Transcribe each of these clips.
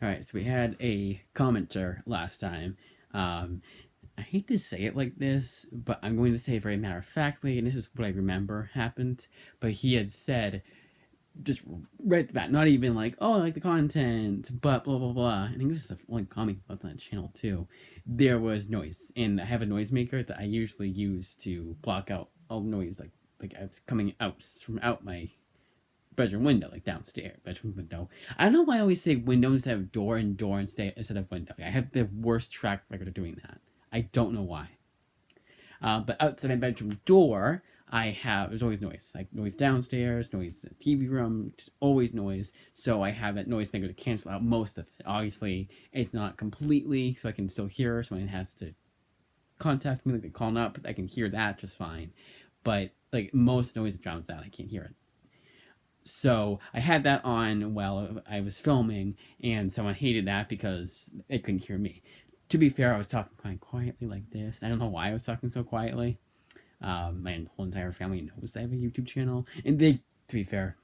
All right, so we had a commenter last time. Um, I hate to say it like this, but I'm going to say it very matter of factly, and this is what I remember happened. But he had said, just right at the bat, not even like, oh, I like the content, but blah, blah, blah. And he was just like commenting about that channel too. There was noise, and I have a noisemaker that I usually use to block out all noise, like it's coming out from out my bedroom window, like downstairs bedroom window. I don't know why I always say window instead of door and door instead of window. I have the worst track record of doing that. I don't know why. But outside my bedroom door, there's always noise, like noise downstairs, noise in the TV room, always noise. So I have that noise maker to cancel out most of it. Obviously, it's not completely, so I can still hear. Someone has to contact me, like they're calling up, I can hear that just fine. But like most noise drowns out, I can't hear it. So I had that on while I was filming, and someone hated that because they couldn't hear me. To be fair, I was talking quite quietly like this. I don't know why I was talking so quietly. My whole entire family knows I have a YouTube channel, and they, to be fair,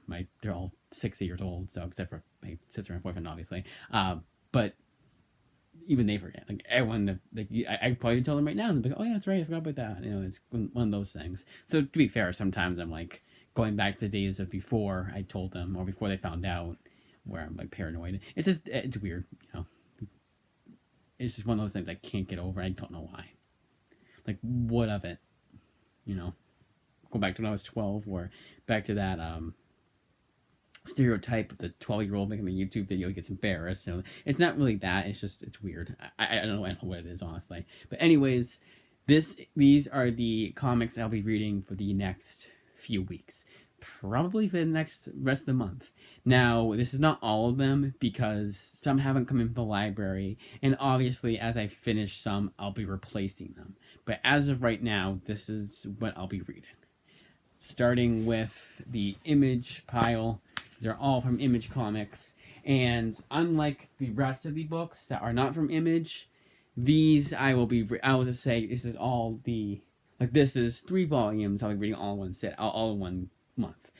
they're all 60 years old, so except for my sister and boyfriend, obviously. But even they forget. Like everyone, like I probably tell them right now, and they're like, "Oh yeah, that's right, I forgot about that." You know, it's one of those things. So to be fair, sometimes I'm like going back to the days of before I told them or before they found out, where I'm like paranoid. It's weird, you know. It's just one of those things I can't get over. I don't know why. Like what of it, you know? Go back to when I was 12, or back to that stereotype of the 12-year-old making a YouTube video gets embarrassed. You know, it's not really that. It's weird. I don't know what it is, honestly. But anyways, these are the comics I'll be reading for the next few weeks. Probably for the next rest of the month. Now, this is not all of them because some haven't come in from the library, and obviously, as I finish some, I'll be replacing them. But as of right now, this is what I'll be reading. Starting with the Image pile. These are all from Image Comics. And unlike the rest of the books that are not from Image, these I will just say this is all this is 3 volumes. I'll be reading all in one set, all in one month.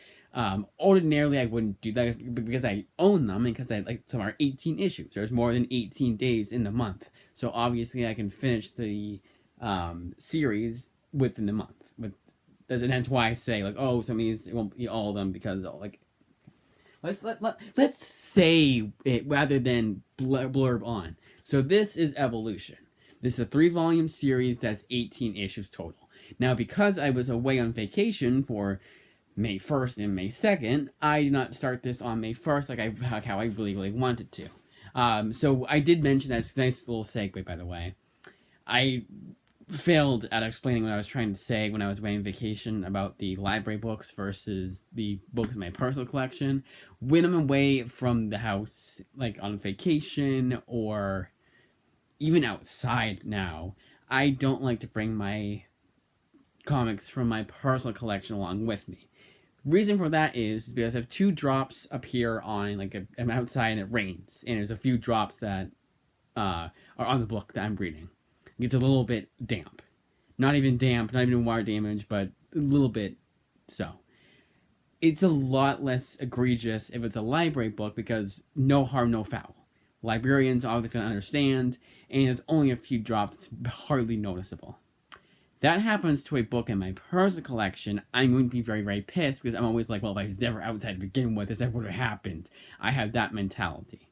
Ordinarily, I wouldn't do that because I own them and because I like some are 18 issues. There's more than 18 days in the month. So obviously, I can finish the series within the month. And that's why I say like, oh, some of these it won't be all of them because like let's say it rather than blurb on. So this is Evolution. This is a 3 volume series that's 18 issues total. Now, because I was away on vacation for May 1st and May 2nd, I did not start this on May 1st like how I really wanted to. So I did mention that. It's a nice little segue, by the way. I failed at explaining what I was trying to say when I was away on vacation about the library books versus the books in my personal collection. When I'm away from the house, like on vacation or even outside now, I don't like to bring my comics from my personal collection along with me. Reason for that is because I have 2 drops up here on I'm outside and it rains, and there's a few drops that are on the book that I'm reading. It's a little bit damp. Not even damp, not even water damage, but a little bit so. It's a lot less egregious if it's a library book because no harm, no foul. Librarians are obviously going to understand, and it's only a few drops, it's hardly noticeable. That happens to a book in my personal collection, I'm going to be very, very pissed because I'm always like, well, if I was never outside to begin with, this never would have happened. I have that mentality.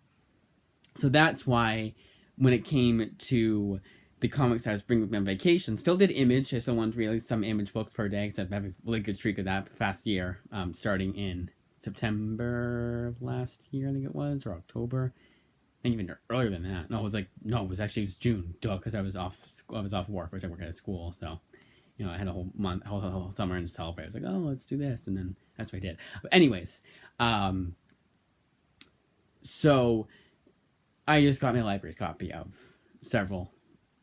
So that's why when it came to the comics I was bringing with me on vacation, still did Image. I still wanted to read some Image books per day, except I have a really good streak of that past year, starting in September of last year, I think it was, or October. I think even earlier than that. No, it was June, duh, because I was off work, which I work at a school, so I had a whole month, whole summer to celebrate. I was like, oh, let's do this, and then that's what I did. But anyways, so I just got my library's copy of several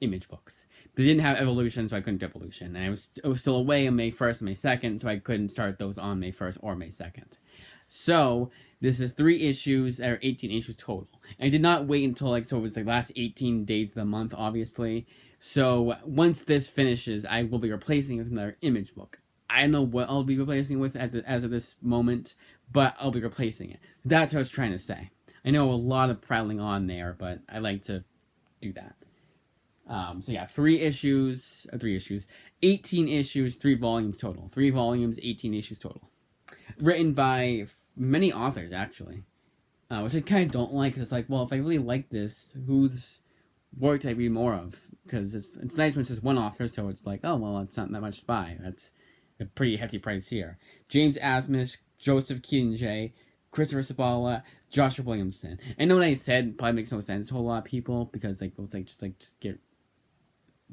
Image books. They didn't have Evolution, so I couldn't do Evolution. And I was still away on May 1st and May 2nd, so I couldn't start those on May 1st or May 2nd. So this is 3 issues that are 18 issues total. And I did not wait until it was the last 18 days of the month, obviously. So once this finishes, I will be replacing it with another Image book. I don't know what I'll be replacing with as of this moment, but I'll be replacing it. That's what I was trying to say. I know a lot of prattling on there, but I like to do that. So yeah, 18 issues, 3 volumes total. 3 volumes, 18 issues total. Written by many authors, actually. Which I kind of don't like, because it's like, well, if I really like this, whose work do I read more of? Because it's nice when it's just one author, so it's like, oh, well, it's not that much to buy. That's a pretty hefty price here. James Asmus, Joseph Kinjay, Christopher Sabala, Joshua Williamson. I know what I said probably makes no sense to a lot of people, because like it's like just get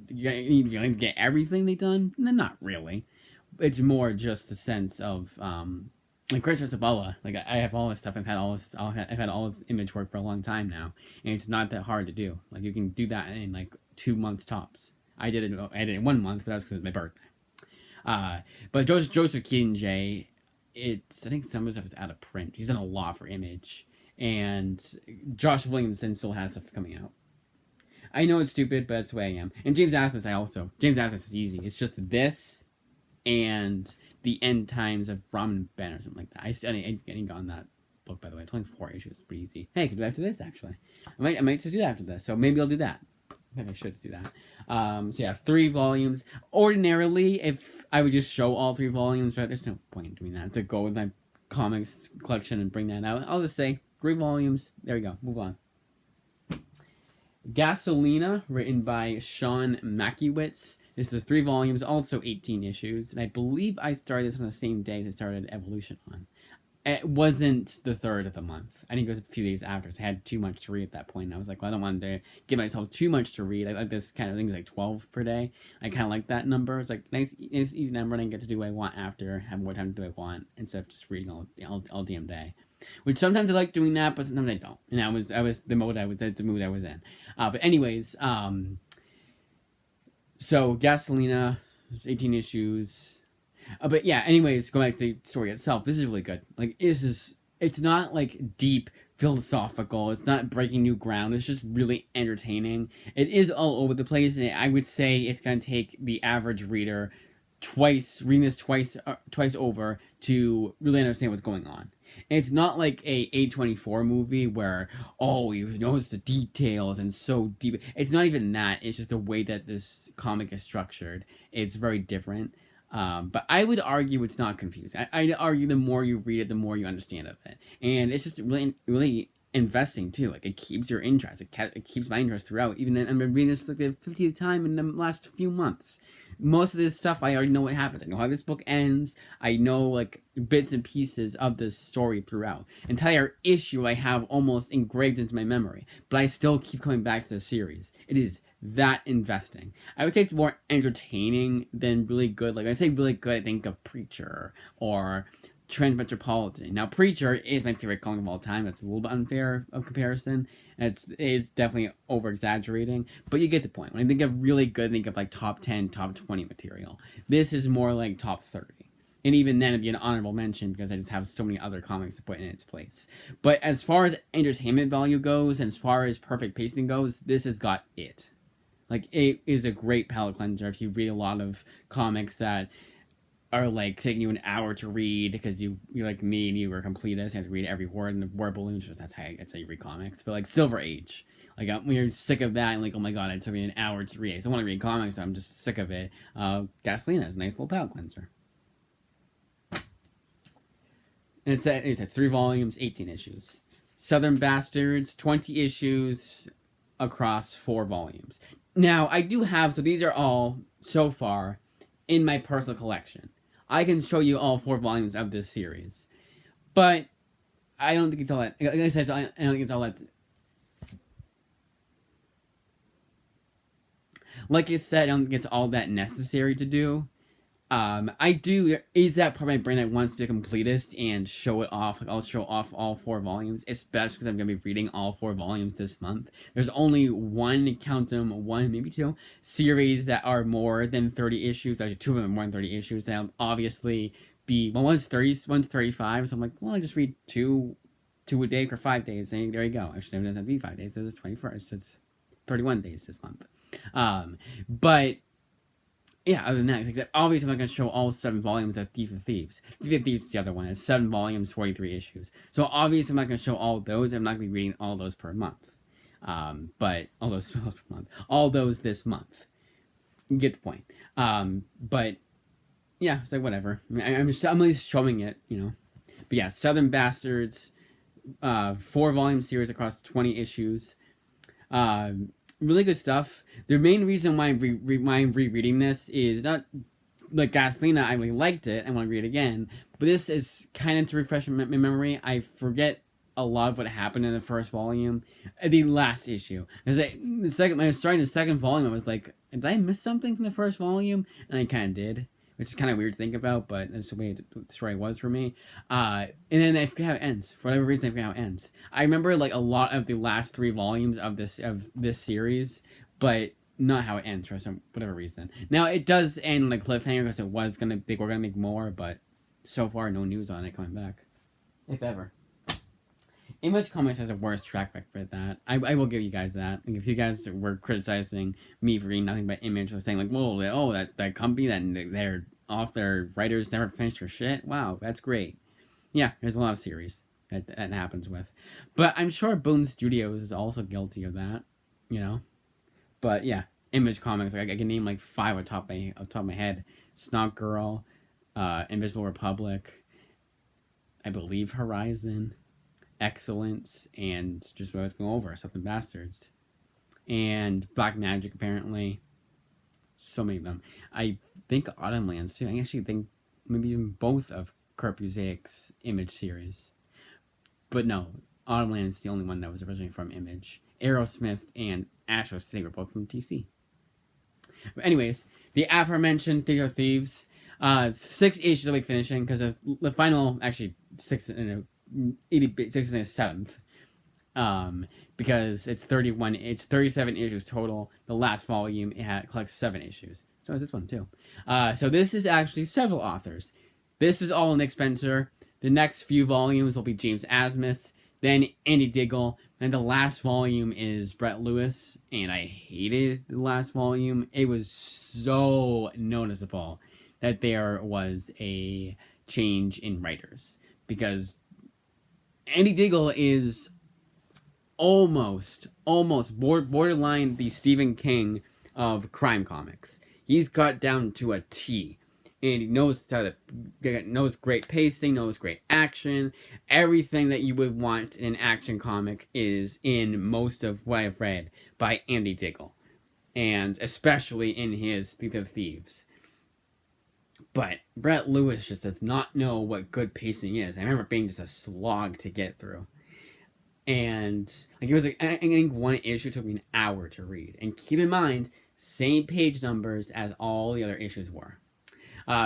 you need to get everything they done. No, not really. It's more just a sense of like Christopher Sabella. Like I have all this stuff. I've had all this image work for a long time now, and it's not that hard to do. Like you can do that in like 2 months tops. I did it in 1 month, but that's because it was my birthday. But Joseph Kinjay, I think some of his stuff is out of print. He's done a lot for Image, and Josh Williamson still has stuff coming out. I know it's stupid, but that's the way I am. And James Asmus, James Asmus is easy. It's just this and the end times of Brahmin Ben or something like that. I ain't gotten that book, by the way. It's only 4 issues. It's pretty easy. Hey, I can do after this, actually. I might just do that after this. So maybe I'll do that. Maybe I should do that. So yeah, 3 volumes. Ordinarily, if I would just show all 3 volumes, but there's no point in doing that. To go with my comics collection and bring that out, I'll just say 3 volumes. There we go. Move on. Gasolina, written by Sean Makiewicz. This is 3 volumes, also 18 issues, and I believe I started this on the same day as I started Evolution on. It wasn't the 3rd of the month. I think it was a few days after, so I had too much to read at that point. And I was like, well, I don't want to give myself too much to read. I like this kind of thing, like 12 per day. I kind of like that number. It's like nice, easy number, and I get to do what I want after, have more time to do what I want, instead of just reading all damn day. Which sometimes I like doing that, but sometimes I don't. And I was the mood I was in. But anyways, so Gasolina, 18 issues. But yeah, anyways, going back to the story itself, this is really good. Like it's not like deep philosophical. It's not breaking new ground. It's just really entertaining. It is all over the place, and I would say it's gonna take the average reader reading this twice over to really understand what's going on. And it's not like a A24 movie where, oh, you notice the details and so deep. It's not even that. It's just the way that this comic is structured. It's very different. But I would argue it's not confusing. I'd argue the more you read it, the more you understand of it. And it's just really, really investing too. Like it keeps your interest. It keeps my interest throughout. Even I've been reading this like the 50th time in the last few months. Most of this stuff I already know what happens. I know how this book ends. I know like bits and pieces of this story throughout. Entire issue I have almost engraved into my memory, but I still keep coming back to the series. It is that investing. I would say it's more entertaining than really good. Like I say really good, I think of Preacher or Transmetropolitan. Now, Preacher is my favorite comic of all time. That's a little bit unfair of comparison. It's definitely over exaggerating, but you get the point. When I think of really good, I think of like top 10, top 20 material. This is more like top 30. And even then, it'd be an honorable mention because I just have so many other comics to put in its place. But as far as entertainment value goes, and as far as perfect pacing goes, this has got it. Like, it is a great palate cleanser if you read a lot of comics that are like taking you an hour to read because you're like me and you were completist. You have to read every word in the word balloons. That's how you read comics. But like Silver Age, like when you're sick of that and like, oh my god, it took me an hour to read. I still want to read comics, so I'm just sick of it. Gasolina is a nice little palate cleanser. And it's 3 volumes, 18 issues. Southern Bastards, 20 issues across 4 volumes. Now I do have, so these are all so far in my personal collection. I can show you all 4 volumes of this series, but I don't think it's all that. Like I said, I don't think it's all that. Like I said, I don't think it's all that necessary to do. I do. Is that part of my brain that wants to be a completist and show it off? Like I'll show off all 4 volumes, especially because I'm gonna be reading all 4 volumes this month. There's only one, count them, one maybe 2 series that are more than 30 issues. Actually, 2 of them are more than 30 issues. They'll obviously be one's 30, one's 35. So I'm like, well, I just read two a day for 5 days. And there you go. Actually, it doesn't have to be 5 days. It's 21st. It's 31 days this month. But yeah, other than that, like, obviously I'm not going to show all 7 volumes of Thief of Thieves. Thief of Thieves is the other one. It's 7 volumes, 43 issues. So obviously I'm not going to show all those. I'm not going to be reading all those per month. But all those per month. All those this month. You get the point. But yeah, it's like whatever. I'm at least showing it, you know. But yeah, Southern Bastards, 4-volume series across 20 issues. Really good stuff. The main reason why I'm rereading this is not like Gasolina. I really liked it. I want to read it again. But this is kind of to refresh my memory. I forget a lot of what happened in the first volume, the last issue. When I was starting the second volume, I was like, did I miss something from the first volume? And I kind of did, which is kind of weird to think about, but that's the way the story was for me. And then I forget how it ends. For whatever reason, I forget how it ends. I remember like a lot of the last 3 volumes of this series, but not how it ends for some whatever reason. Now it does end on a cliffhanger because they were gonna make more, but so far no news on it coming back, if ever. Image Comics has a worse track record for that. I will give you guys that. Like, if you guys were criticizing me for reading nothing but Image, or saying like, "Whoa, oh, that company that their writers never finished their shit." Wow, that's great. Yeah, there's a lot of series that happens with, but I'm sure Boom Studios is also guilty of that. You know, but yeah, Image Comics. Like I can name like 5 on top of my head: Snot Girl, Invisible Republic, I believe Horizon, Excellence, and just what I was going over, Southern Bastards, and Black Magic, apparently. So many of them. I think Autumn Lands too. I actually think maybe even both of Kurt Busiek's Image series. But no, Autumn Lands is the only one that was originally from Image. Aerosmith and Astro City were both from DC. But anyways, the aforementioned Thief of Thieves. 6 issues will be finishing because the final, actually 6 in a 86 and a 7th, because it's 37 issues total. The last volume collects 7 issues, so is this one too. So this is actually several authors. This is all Nick Spencer. The next few volumes will be James Asmus, then Andy Diggle, and the last volume is Brett Lewis. And I hated the last volume. It was so noticeable that there was a change in writers, because Andy Diggle is almost borderline the Stephen King of crime comics. He's got down to a T, and he knows knows great pacing, knows great action. Everything that you would want in an action comic is in most of what I've read by Andy Diggle, and especially in his Thief of Thieves. But Brett Lewis just does not know what good pacing is. I remember being just a slog to get through. And like it was like, I think one issue took me an hour to read. And keep in mind, same page numbers as all the other issues were.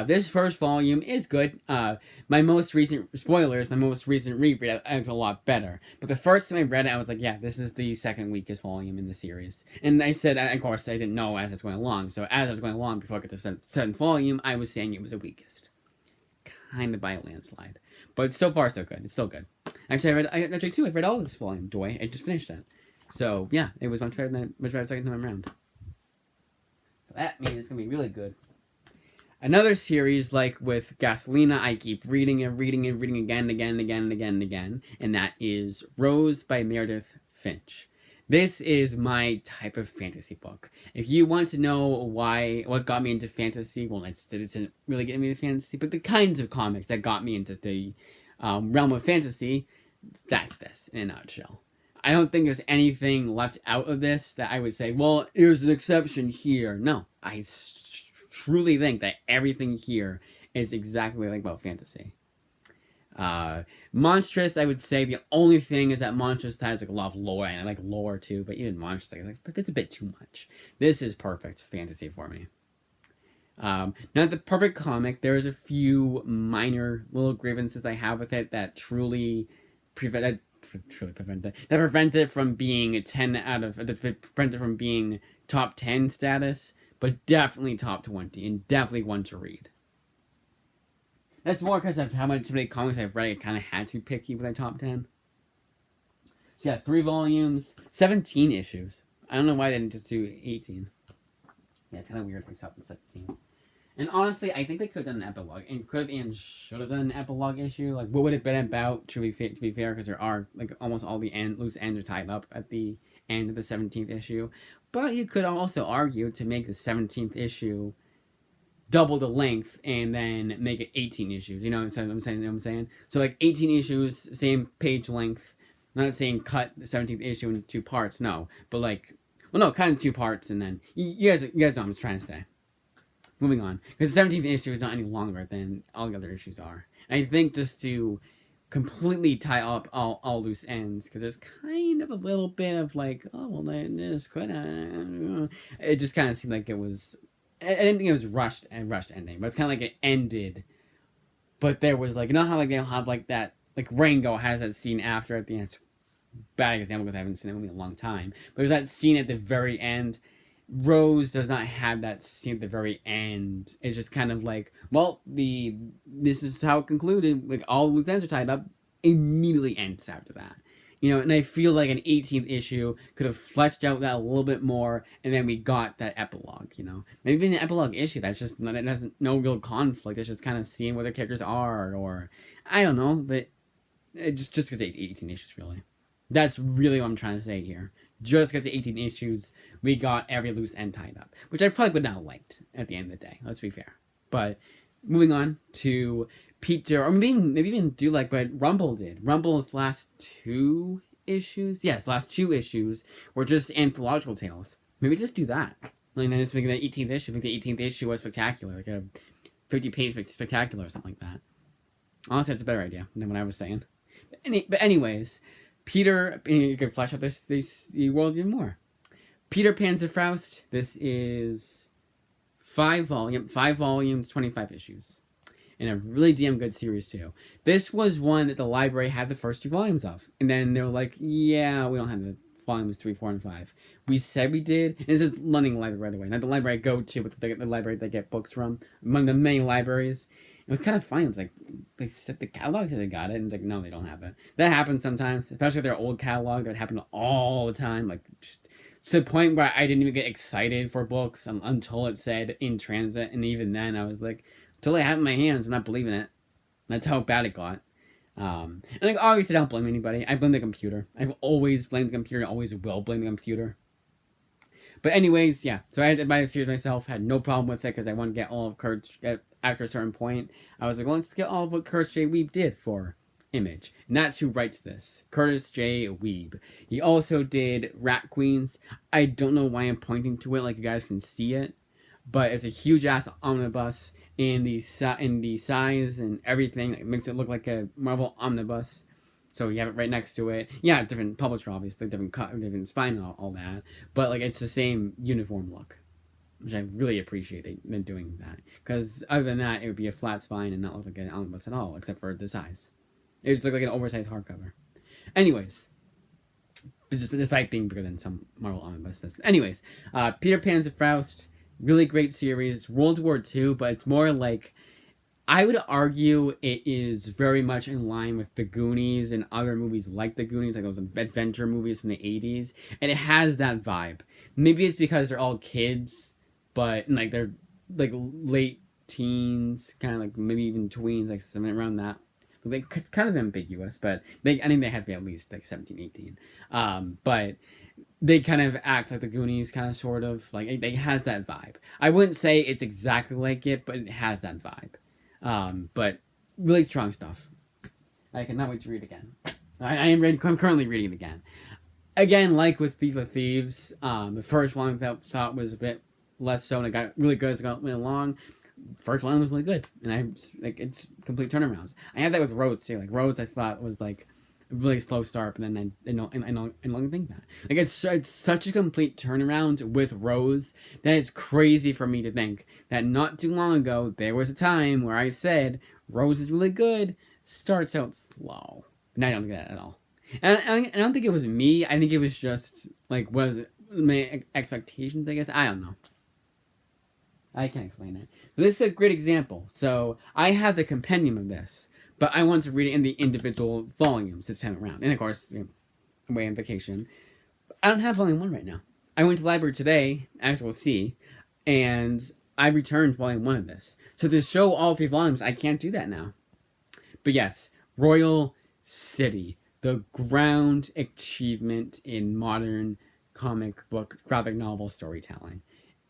This first volume is good. My most recent reread, I was a lot better. But the first time I read it, I was like, yeah, this is the second weakest volume in the series. And I said, of course, I didn't know as I was going along. So as I was going along, before I got to the 7th volume, I was saying it was the weakest. Kind of by a landslide. But so far, so good. It's still good. Actually, I read all of this volume, Doy. I just finished it. So, yeah, it was much better second time around. So that means it's going to be really good. Another series, like with Gasolina, I keep reading again and again, and that is Rose by Meredith Finch. This is my type of fantasy book. If you want to know what got me into fantasy, well, it didn't really get me into fantasy, but the kinds of comics that got me into the realm of fantasy, that's this in a nutshell. I don't think there's anything left out of this that I would say, well, here's an exception here. No, I truly think that everything here is exactly like about fantasy. Monstrous, I would say the only thing is that Monstrous has like a lot of lore, and I like lore too, but even Monstrous, but it's a bit too much. This is perfect fantasy for me. Not the perfect comic. There's a few minor little grievances I have with it that truly prevent it from being from being top 10 status, but definitely top 20 and definitely one to read. That's more because of how many comics I've read. I kind of had to be picky with my top 10. So yeah, 3 volumes, 17 issues. I don't know why they didn't just do 18. Yeah, it's kind of weird they stopped in 17. And honestly, I think they could have done an epilogue, and could and should have done an epilogue issue. Like, what would it have been about? To be fair, because there are like almost all the loose ends are tied up at the end of the 17th issue. But you could also argue to make the 17th issue double the length and then make it 18 issues. You know what I'm saying? You know what I'm saying? So like 18 issues, same page length. I'm not saying cut the 17th issue into 2 parts. No, but like, well, no, cut in 2 parts, and then you guys know what I'm trying to say. Moving on, because the 17th issue is not any longer than all the other issues are. And I think just to completely tie up all loose ends, because there's kind of a little bit of like, oh, well, this could it just kind of seemed like it was, I didn't think it was rushed ending, but it's kind of like it ended, but there was like, you know how like they'll have like that, like Rango has that scene after at the end. It's a bad example because I haven't seen that movie in a long time, but there's that scene at the very end. Rose does not have that scene at the very end. It's just kind of like, well, this is how it concluded. Like, all loose ends are tied up. Immediately ends after that. You know, and I feel like an 18th issue could have fleshed out that a little bit more, and then we got that epilogue, you know. Maybe an epilogue issue that's just, that has no real conflict. It's just kind of seeing where the characters are, or, I don't know, but it just get to 18 issues, really. That's really what I'm trying to say here. Just get to 18 issues, we got every loose end tied up, which I probably would not have liked at the end of the day. Let's be fair. But moving on to Peter, or maybe even do like what Rumble did. Rumble's last 2 issues, yes, last 2 issues were just anthological tales. Maybe just do that. Like, then just make the 18th issue. Make the 18th issue was spectacular, like a 50-page spectacular or something like that. Honestly, that's a better idea than what I was saying. But anyways. Peter, you can flesh out this world even more. Peter Panzerfaust. This is 5 volumes, 25 issues, and a really damn good series too. This was one that the library had the first 2 volumes of, and then they were like, "Yeah, we don't have the volumes 3, 4, and 5." We said we did. And this is London Library, by the way, not the library I go to, but the library that I get books from. Among the many libraries. It was kind of funny. It was like, they said the catalog said they got it, and it's like, no, they don't have it. That happens sometimes, especially if they're old catalog. That happened all the time. Like, just to the point where I didn't even get excited for books until it said in transit, and even then, I was like, until I have it in my hands, I'm not believing it. That's how bad it got. And like, obviously, I don't blame anybody. I blame the computer. I've always blamed the computer, and always will blame the computer. But anyways, yeah. So I had to buy the series myself. Had no problem with it because I wanted to get all of Kurt's. After a certain point, I was like, well, let's get all of what Curtis J. Weeb did for Image. And that's who writes this. Curtis J. Weeb. He also did Rat Queens. I don't know why I'm pointing to it like you guys can see it, but it's a huge-ass omnibus in the size and everything. It makes it look like a Marvel omnibus. So you have it right next to it. Yeah, different publisher, obviously, different cut, different spine, all that. But like, it's the same uniform look, which I really appreciate them doing that. Because other than that, it would be a flat spine and not look like an omnibus at all, except for the size. It would just look like an oversized hardcover. Anyways, despite being bigger than some Marvel omnibuses. Anyways, Peter Panzerfaust, really great series. World War II, but it's more like, I would argue it is very much in line with The Goonies and other movies like The Goonies, like those adventure movies from the 80s. And it has that vibe. Maybe it's because they're all kids, but like they're like late teens, kind of like maybe even tweens, like something around that. Like, kind of ambiguous, but I think they have to be at least like 17, 18. But they kind of act like the Goonies, kind of, sort of. Like, it has that vibe. I wouldn't say it's exactly like it, but it has that vibe. But really strong stuff. I cannot wait to read it again. I'm currently reading it again. Again, like with Thief of Thieves, the first one I thought was a bit less so, and it got really good as it went along. First one was really good, and it's complete turnarounds. I had that with Rhodes too. Like, Rhodes, I thought was like a really slow start, but then I don't think that. Like, it's such a complete turnaround with Rose that it's crazy for me to think that not too long ago there was a time where I said Rose is really good, starts out slow, and I don't think that at all. And I don't think it was me. I think it was just like, was my expectations, I guess. I don't know. I can't explain it. But this is a great example. So I have the compendium of this, but I want to read it in the individual volumes this time around. And of course, away on vacation. I don't have volume 1 right now. I went to the library today, as we'll see. and I returned volume 1 of this. So to show all 3 volumes, I can't do that now. But yes, Royal City, the ground achievement in modern comic book graphic novel storytelling.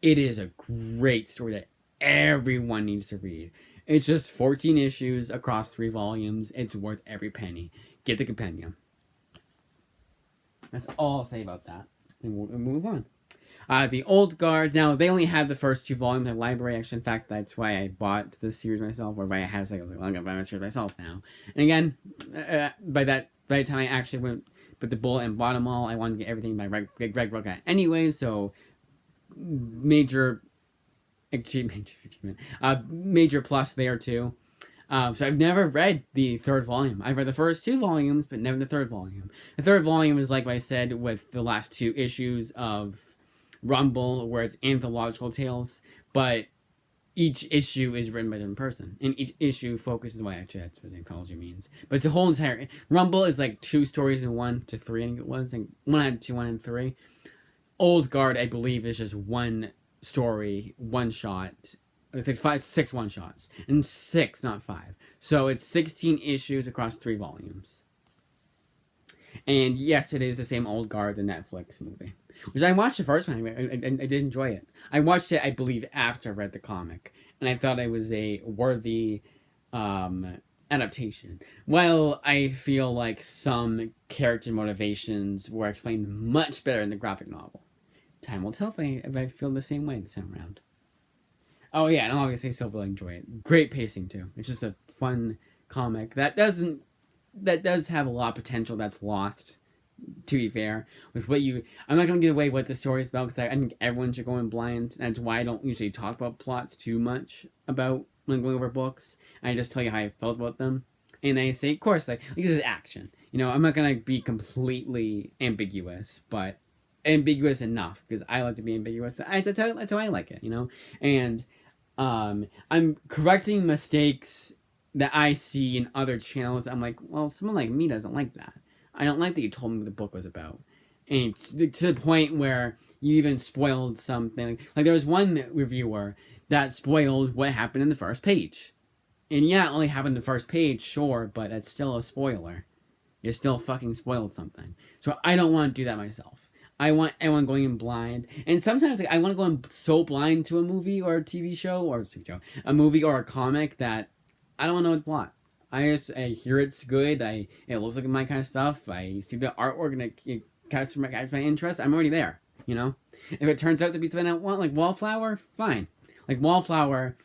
It is a great story that everyone needs to read. It's just 14 issues across 3 volumes. It's worth every penny. Get the compendium. That's all I'll say about that. And we'll move on. The Old Guard. Now, they only had the first 2 volumes at library. Actually, in fact, that's why I bought this series myself, or why I have I'm going to buy my series myself now. And again, by the time I actually went with the bullet and bought them all, I wanted to get everything by Greg Rucka anyway, so major achievement, major plus there too. So I've never read the 3rd volume. I've read the first 2 volumes, but never the 3rd volume. The 3rd volume is, like I said, with the last 2 issues of Rumble, where it's anthological tales, but each issue is written by a different person, and each issue focuses. Well, actually, that's what anthology means. But it's a whole entire Rumble is like 2 stories in 1 to 3. I think it was, and 1 had 2, 1 and 3. Old Guard, I believe, is just 1 story, 1 shot. It's like 6 1 shots, and 6, not 5. So it's 16 issues across 3 volumes. And yes, it is the same Old Guard, the Netflix movie. Which I watched the first one. I did enjoy it. I watched it, I believe, after I read the comic. And I thought it was a worthy adaptation. While I feel like some character motivations were explained much better in the graphic novel. Time will tell if I feel the same way this time around. Oh yeah, and obviously I still really enjoy it. Great pacing too. It's just a fun comic that does have a lot of potential that's lost, to be fair, with what I'm not going to give away what the story is about, because I think everyone should go in blind. That's why I don't usually talk about plots too much about when going over books. I just tell you how I felt about them. And I say, of course, like this is action. I'm not going to be completely ambiguous, but ambiguous enough, because I like to be ambiguous. That's how I like it, And I'm correcting mistakes that I see in other channels. I'm like, well, someone like me doesn't like that. I don't like that you told me what the book was about. And to the point where you even spoiled something. Like there was one reviewer that spoiled what happened in the first page. And yeah, it only happened in the first page, sure, but that's still a spoiler. You still fucking spoiled something. So I don't want to do that myself. I want everyone going in blind. And sometimes I want to go in so blind to a movie or a TV show, or a movie or a comic, that I don't want to know the plot. I hear it's good. It looks like my kind of stuff. I see the artwork and it catches my interest. I'm already there, If it turns out to be something I want, like Wallflower, fine. Like Wallflower,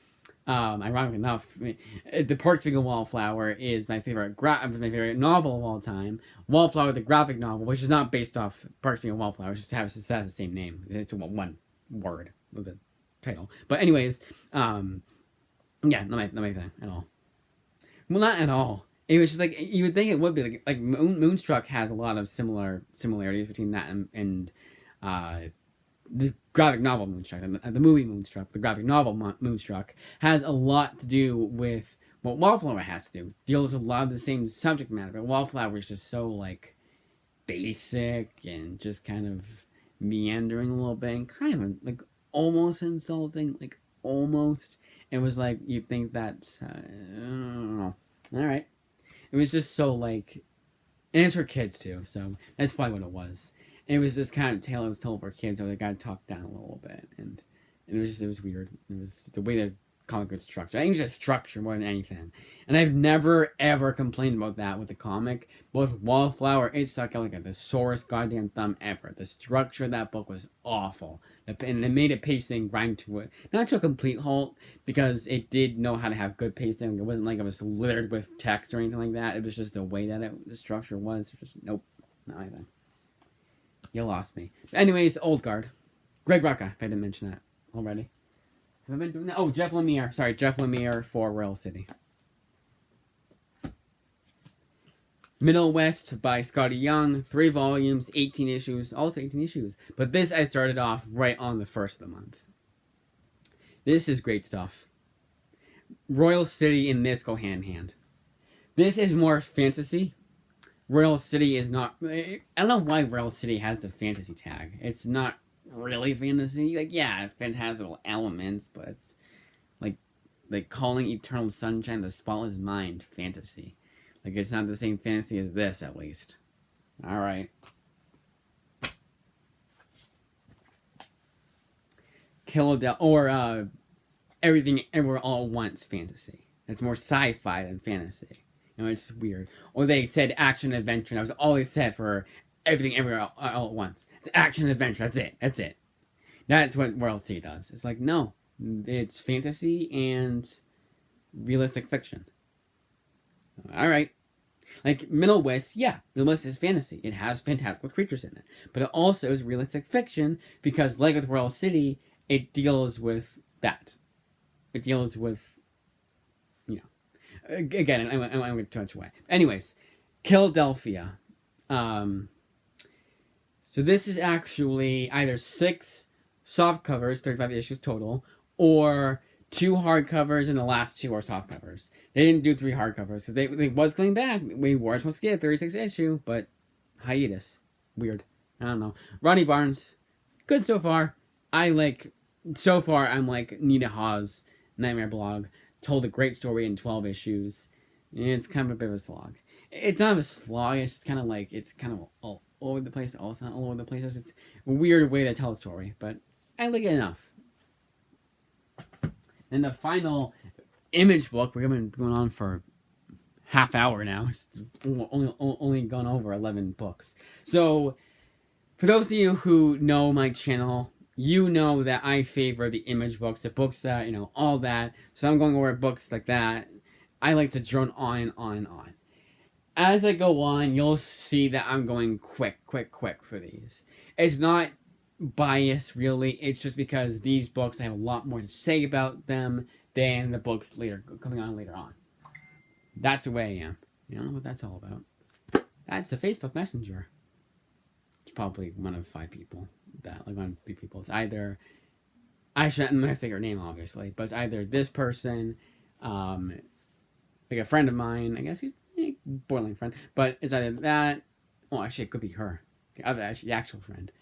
ironically enough, The Pork Finger Wallflower is my favorite novel of all time. Wallflower, the graphic novel, which is not based off Pork Finger Wallflower, it just has the same name. It's one word with the title. But anyways, yeah, not my thing at all. Well, not at all. It was just like, you would think it would be like Moonstruck has a lot of similarities between that and the graphic novel Moonstruck. The movie Moonstruck, the graphic novel Moonstruck, has a lot to do with what Wallflower has to do. Deals with a lot of the same subject matter, but Wallflower is just so like basic and just kind of meandering a little bit, and kind of like almost insulting, like almost. It was like, you think that's, I don't know. All right. It was just so like, and it's for kids too, so that's probably what it was. And it was just kind of tale it was told for kids, so they got talked down a little bit, and it was weird. It was the way the comic was structured. I think it's just structure more than anything. And I've never ever complained about that with the comic. Both Wallflower, it stuck out like the sorest goddamn thumb ever. The structure of that book was awful. And they made it pacing grind to it. Not to a complete halt, because it did know how to have good pacing. It wasn't like it was littered with text or anything like that. It was just the way that the structure was. Just, nope, not anything. You lost me. But anyways, Old Guard. Greg Rucka, if I didn't mention that already. Have I been doing that? Oh, Jeff Lemire. Sorry, Jeff Lemire for Royal City. Middle West by Scotty Young. 3 volumes, 18 issues. Also 18 issues. But this I started off right on the first of the month. This is great stuff. Royal City and this go hand in hand. This is more fantasy. Royal City is not... I don't know why Royal City has the fantasy tag. It's not really fantasy. Like, yeah, fantastical elements, but it's like calling Eternal Sunshine the Spotless Mind fantasy. Like, it's not the same fantasy as this, at least. All right. Or Everything Everywhere All at Once fantasy. It's more sci-fi than fantasy. It's weird. Or they said action adventure. That was all they said for Everything Everywhere all at Once. It's action adventure. That's it. That's it. That's what World C does. It's like, no, it's fantasy and realistic fiction. All right. Like Middle West, yeah, Middle West is fantasy. It has fantastical creatures in it, but it also is realistic fiction because, like with Royal City, it deals with that. It deals with, again, I'm going to touch away. Anyways, Philadelphia. So this is actually either 6 soft covers, 35 issues total, or 2 hardcovers, and the last 2 are soft covers. They didn't do 3 hardcovers because they was going back. We were supposed to get a 36 issue, but hiatus. Weird. I don't know. Ronnie Barnes, good so far. I'm like Nita Hawes, Nightmare Blog, told a great story in 12 issues. It's kind of a bit of a slog. It's not a slog, it's just kind of like, it's kind of all over the place. Also not all over the place. It's a weird way to tell a story, but I like it enough. And the final Image book, we've been going on for half hour now. It's only gone over 11 books. So, for those of you who know my channel, you know that I favor the Image books, the books that, all that. So I'm going over books like that. I like to drone on and on and on. As I go on, you'll see that I'm going quick for these. It's not bias, really. It's just because these books, I have a lot more to say about them than the books coming on later on. That's the way I am. You don't know what that's all about. That's a Facebook Messenger. It's probably one of 5 people. One of 3 people. It's either, I'm not gonna say her name obviously, but it's either this person, like a friend of mine, I guess borderline friend, but it's either that, actually it could be her, the actual friend.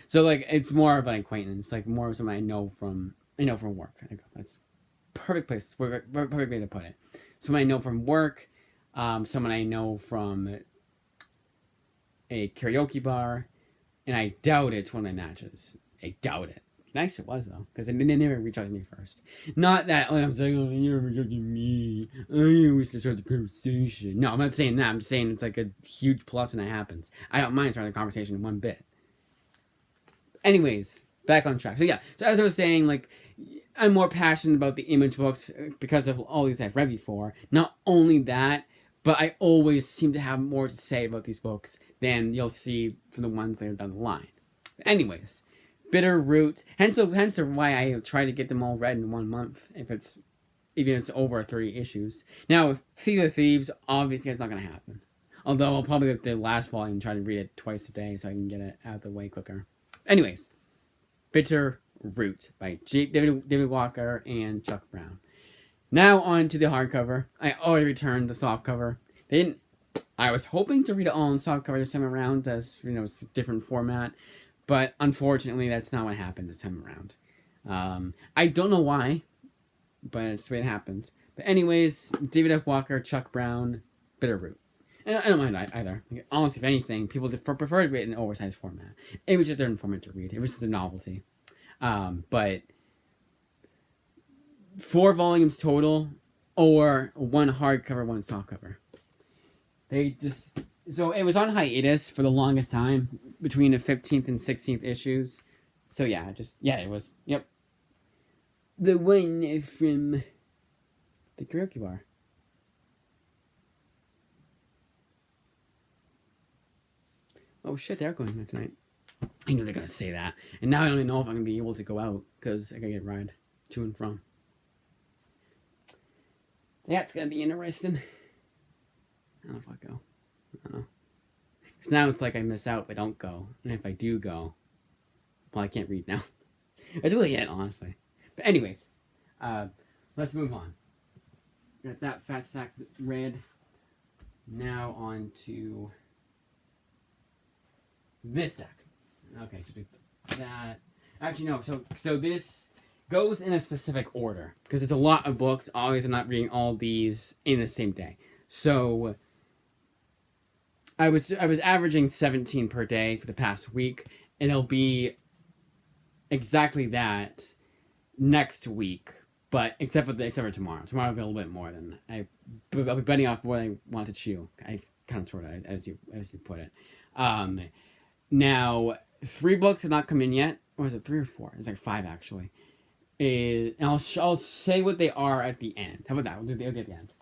So like it's more of an acquaintance, like more of someone I know from work. That's perfect way to put it. Someone I know from work, someone I know from a karaoke bar, and I doubt it's one of my matches. I doubt it. Nice it was though, because they never reached out to me first. Not that I'm saying, oh, you never reached out to me. I always can start the conversation. No, I'm not saying that. I'm saying it's like a huge plus when it happens. I don't mind starting the conversation one bit. Anyways, back on track. So yeah, so as I was saying, like, I'm more passionate about the Image books because of all these I've read before. Not only that, but I always seem to have more to say about these books than you'll see from the ones that are down the line. But anyways, Bitter Root. Hence why I try to get them all read in 1 month, even if it's over 30 issues. Now, with Thief of Thieves, obviously it's not going to happen. Although I'll probably get the last volume and try to read it twice a day so I can get it out of the way quicker. Anyways, Bitter Root by David Walker and Chuck Brown. Now on to the hardcover. I already returned the softcover. I was hoping to read it all in softcover this time around, as it's a different format, but unfortunately that's not what happened this time around. I don't know why, but it's the way it happens. But anyways, David F. Walker, Chuck Brown, Bitter Root. And I don't mind either. Like, honestly, if anything, people prefer to read it in an oversized format. It was just a different format to read. It was just a novelty. But 4 volumes total, or 1 hardcover, 1 softcover. So it was on hiatus for the longest time, between the 15th and 16th issues. So yeah, it was, yep. The one from the karaoke bar. Oh shit, they're going there tonight. I knew they're gonna say that. And now I don't even know if I'm gonna be able to go out, because I gotta get a ride to and from. That's gonna be interesting. I don't know if I'll go. I don't know. Because now it's like I miss out if I don't go. And if I do go, well, I can't read now. That's really it, honestly. But anyways, let's move on. Got that fat sack read. Now on to this deck. Okay, so that. Actually, no. So this goes in a specific order because it's a lot of books. Obviously, I'm not reading all these in the same day. So I was averaging 17 per day for the past week, and it'll be exactly that next week. But except for tomorrow. Tomorrow will be a little bit more than I'll be biting off what I want to chew. I kind of sort of as you put it. Now 3 books have not come in yet. Or is it 3 or 4? It's like 5 actually. And I'll say what they are at the end. How about that? We'll do the at the end.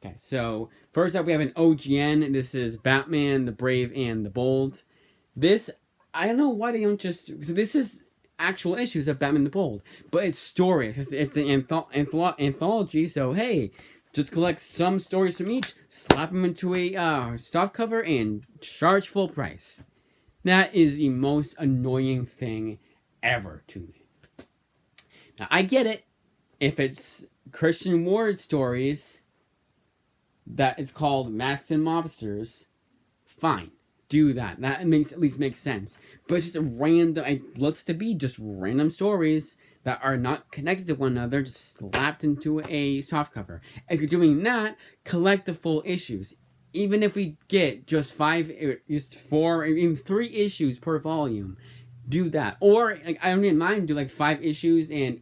Okay, so first up we have an OGN. This is Batman, the Brave and the Bold. This, I don't know why they don't just... So this is actual issues of Batman the Bold, but it's stories. It's an anthology, so hey, just collect some stories from each, slap them into a soft cover, and charge full price. That is the most annoying thing ever to me. Now, I get it. If it's Christian Ward stories that it's called Masked and Mobsters, fine. Do that. That at least makes sense. But it's just a random... It looks to be just random stories that are not connected to one another, just slapped into a softcover. If you're doing that, collect the full issues. Even if we get just 4, even 3 issues per volume, do that. Or like, I don't even mind do like 5 issues, and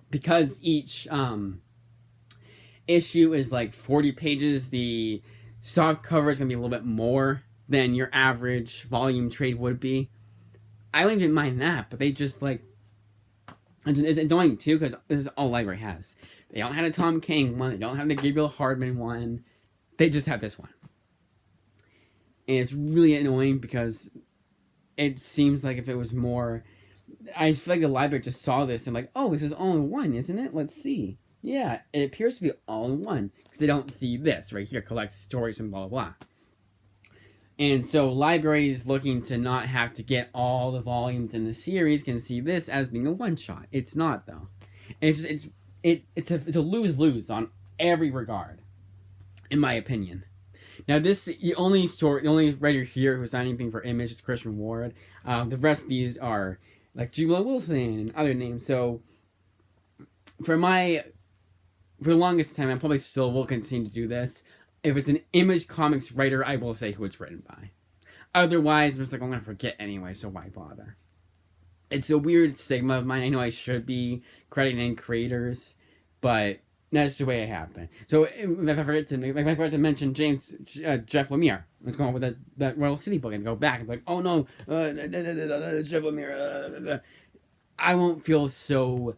because each issue is like 40 pages, the soft cover is gonna be a little bit more than your average volume trade would be. I don't even mind that, but they just like... It's annoying too, because this is all library has. They don't have a Tom King one, they don't have the Gabriel Hardman one, they just have this one. And it's really annoying because it seems like if it was more... I feel like the library just saw this and like, oh, this is all in one, isn't it? Let's see. Yeah, it appears to be all in one, because they don't see this right here, collect stories and blah, blah, blah. And so libraries looking to not have to get all the volumes in the series can see this as being a one-shot. It's not, though. It's a lose-lose on every regard, in my opinion. Now, the only writer here who's not anything for Image is Christian Ward. The rest of these are like Jubilee Wilson and other names. So for the longest time, I probably still will continue to do this. If it's an Image Comics writer, I will say who it's written by. Otherwise, I'm going to forget anyway, so why bother? It's a weird stigma of mine. I know I should be crediting creators, but that's the way it happened. So if I forget to mention Jeff Lemire, let's go on with that Royal City book and go back and be like, oh no, Jeff Lemire. I won't feel so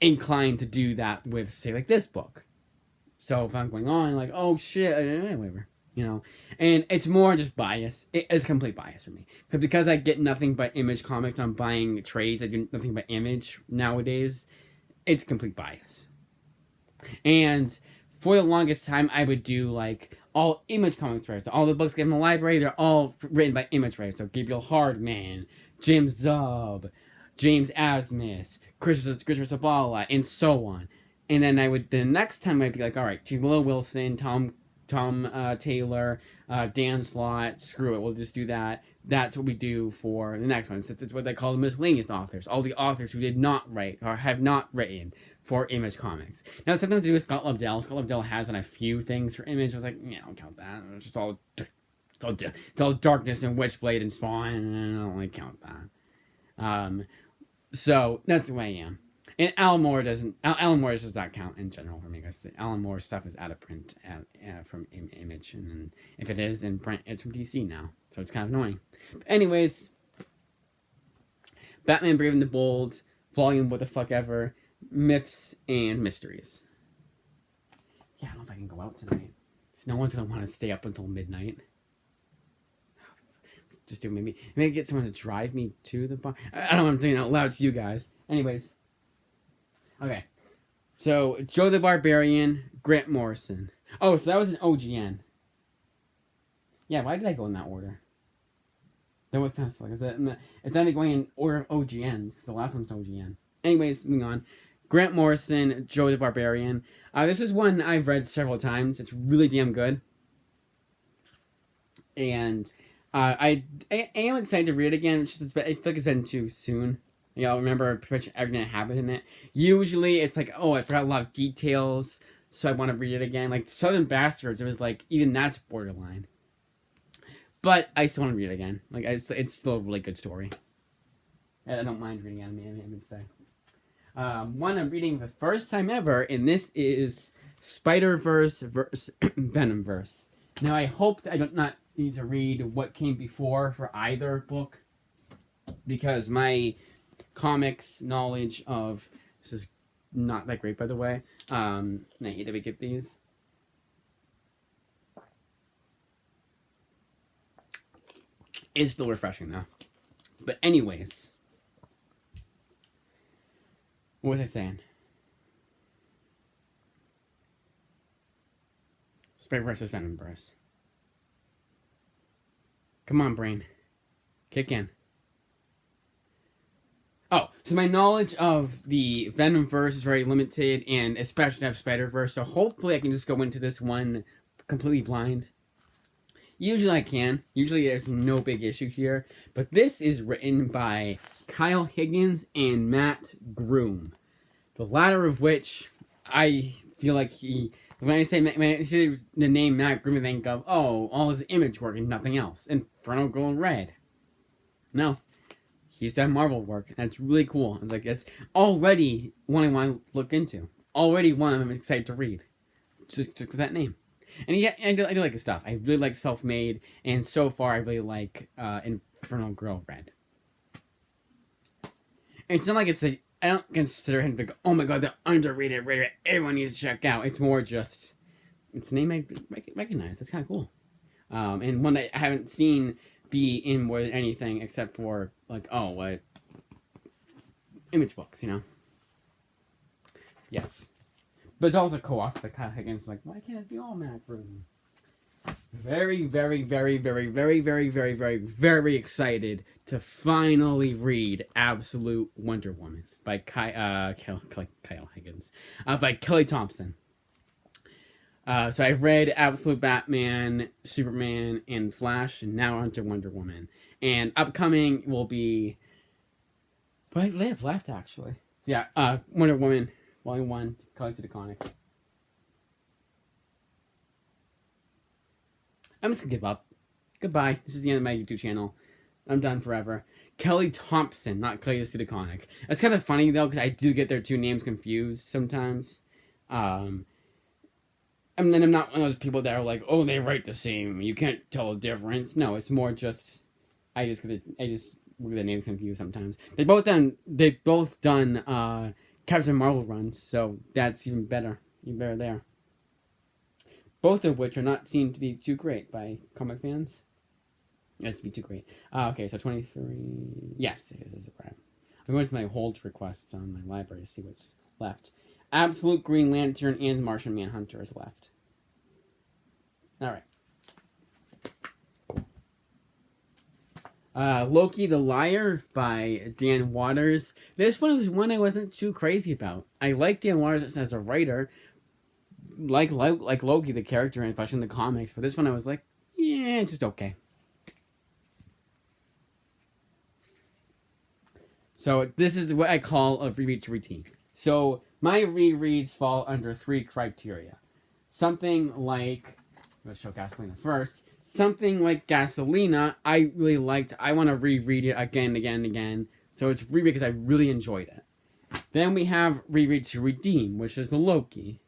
inclined to do that with, say, like this book. So if I'm going on like, oh shit, whatever, and it's more just bias. It's complete bias for me, because I get nothing but Image Comics. I'm buying trades. I do nothing but Image nowadays. It's complete bias. And for the longest time, I would do like all Image Comics writers. All the books get in the library, they're all written by Image writers. So Gabriel Hardman, Jim Zub, James Asmus, Christopher Sabala, and so on. And then the next time I'd be like, all right, Jubilee Wilson, Tom Taylor, Dan Slott, screw it, we'll just do that. That's what we do for the next one. Since it's what they call the miscellaneous authors. All the authors who did not write or have not written for Image Comics. Now, it's something to do with Scott Lobdell. Scott Lobdell has on a few things for Image. I was like, yeah, I don't count that. It's just all Darkness and Witchblade and Spawn. I don't really count that. So that's the way I am. And Alan Moore does not count in general for me, because Alan Moore's stuff is out of print from Image, and then if it is in print, it's from DC now, so it's kind of annoying. But anyways, Batman Brave and the Bold, Volume What the Fuck Ever, Myths and Mysteries. Yeah, I don't know if I can go out tonight. No one's gonna want to stay up until midnight. Just do maybe get someone to drive me to the bar. I don't know what I'm saying out loud to you guys. Anyways. Okay, so Joe the Barbarian, Grant Morrison. Oh, so that was an OGN. Yeah, why did I go in that order? That was kind of like, it's only going in order of OGNs, because the last one's an OGN. Anyways, moving on. Grant Morrison, Joe the Barbarian. This is one I've read several times. It's really damn good. And I am excited to read it again. I feel like it's been too soon. You know, I remember pretty much everything that happened in it. Usually, it's like, oh, I forgot a lot of details, so I want to read it again. Like Southern Bastards, it was like even that's borderline. But I still want to read it again. Like it's still a really good story. I don't mind reading anime. I would say. One I'm reading the first time ever, and this is Spider-Verse versus Venomverse. Now, I hope that I do not need to read what came before for either book, because my comics knowledge of this is not that great, by the way. I hate that we get these. It's still refreshing though. But anyways, what was I saying? Spider-Verse versus Venomverse. Come on, brain. Kick in. Oh, so my knowledge of the Venomverse is very limited, and especially of Spider-Verse, so hopefully I can just go into this one completely blind. Usually I can. Usually there's no big issue here. But this is written by Kyle Higgins and Matt Groom. The latter of which, I feel like when I say the name Matt Groom, I think of, oh, all his image work and nothing else. Inferno Girl Red. No. He's done Marvel work, and it's really cool. It's like, it's already one I want to look into. Already one I'm excited to read. Just because that name. And yeah, I do like his stuff. I really like Self-Made, and so far I really like Infernal Girl Red. And it's not like I don't consider him big. Oh my god, the underrated writer everyone needs to check out. It's more just it's a name I recognize. That's kind of cool, and one that I haven't seen be in more than anything except for like image books, you know. Yes. But it's also co-authored by Kyle Higgins. Like, why can't it be all Matt Groom? Very, very, very, very, very, very, very, very, very excited to finally read Absolute Wonder Woman by Kyle Higgins. By Kelly Thompson. So I've read Absolute Batman, Superman, and Flash, and now onto Wonder Woman. And upcoming will be... What I have left, actually. Yeah, Wonder Woman... Volume 1, Collected Iconic. I'm just gonna give up. Goodbye. This is the end of my YouTube channel. I'm done forever. Kelly Thompson, not Collected Iconic. That's kind of funny, though, because I do get their two names confused sometimes. And then I'm not one of those people that are like, oh, they write the same. You can't tell a difference. No, it's more just... I just get the names confused sometimes. They've both done Captain Marvel runs, so that's even better. Even better there. Both of which are not seen to be too great by comic fans. That's to be too great. Okay, so 23... Yes, it is a crap. I'm going to my hold requests on my library to see what's left. Absolute Green Lantern and Martian Manhunter is left. Alright. Loki the Liar by Dan Watters. This one was one I wasn't too crazy about. I like Dan Watters as a writer, like Loki the character, especially in the comics. But this one I was like, yeah, just okay. So this is what I call a reread routine. So my rereads fall under 3 criteria. Something like, let's show Gasolina first. Something like Gasolina, I really liked. I want to reread it again and again and again. So it's reread because I really enjoyed it. Then we have reread to redeem, which is the Loki.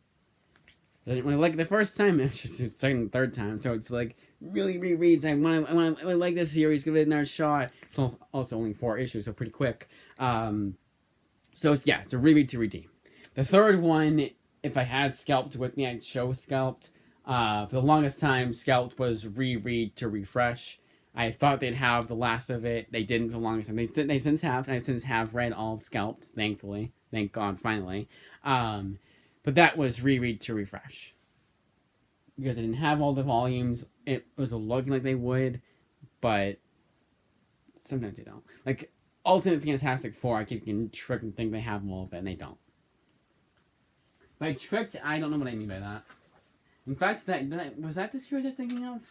I didn't really like it the first time. It's just the second and third time. So it's like really rereads. I really like this series. Give it another shot. It's also only 4 issues, so pretty quick. So it's a reread to redeem. The third one, if I had Scalped with me, I'd show Scalped. For the longest time, Scalped was reread to refresh. I thought they'd have the last of it. They didn't for the longest time. They since have. And I since have read all of Scalped, thankfully. Thank God, finally. But that was reread to refresh. Because they didn't have all the volumes. It was looking like they would, but sometimes they don't. Like, Ultimate Fantastic Four, I keep getting tricked and think they have all of it, and they don't. By tricked, I don't know what I mean by that. In fact, was that the series I was thinking of?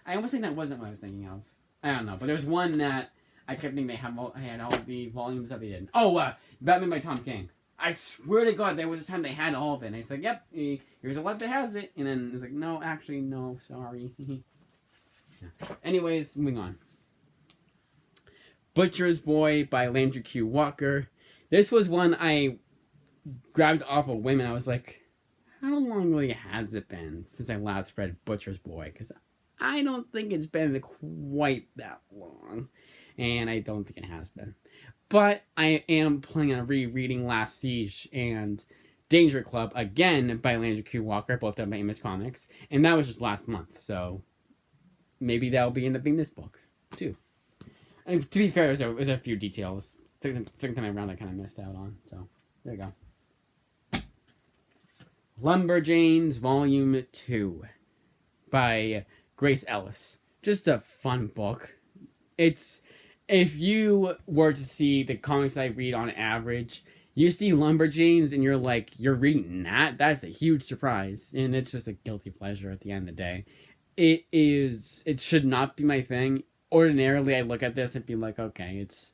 I almost think that wasn't what I was thinking of. I don't know, but there's one that I kept thinking I had all the volumes that they did. Oh, Batman by Tom King. I swear to God, there was a time they had all of it. And I was like, yep, here's a left that has it. And then it's like, no, actually, no, sorry. Yeah. Anyways, moving on. Butcher's Boy by Landry Q. Walker. This was one I grabbed off a whim, and I was like, how long really has it been since I last read Butcher's Boy? Because I don't think it's been quite that long. And I don't think it has been. But I am planning on rereading Last Siege and Danger Club again by Landry Q. Walker, both done by Image Comics. And that was just last month, so maybe that'll end up being this book, too. And to be fair, there's a few details. Second time around I kind of missed out on, so there you go. Lumberjanes Volume 2 by Grace Ellis. Just a fun book. If you were to see the comics I read on average, you see Lumberjanes and you're like, you're reading that? That's a huge surprise. And it's just a guilty pleasure at the end of the day. It should not be my thing. Ordinarily, I look at this and be like, okay, it's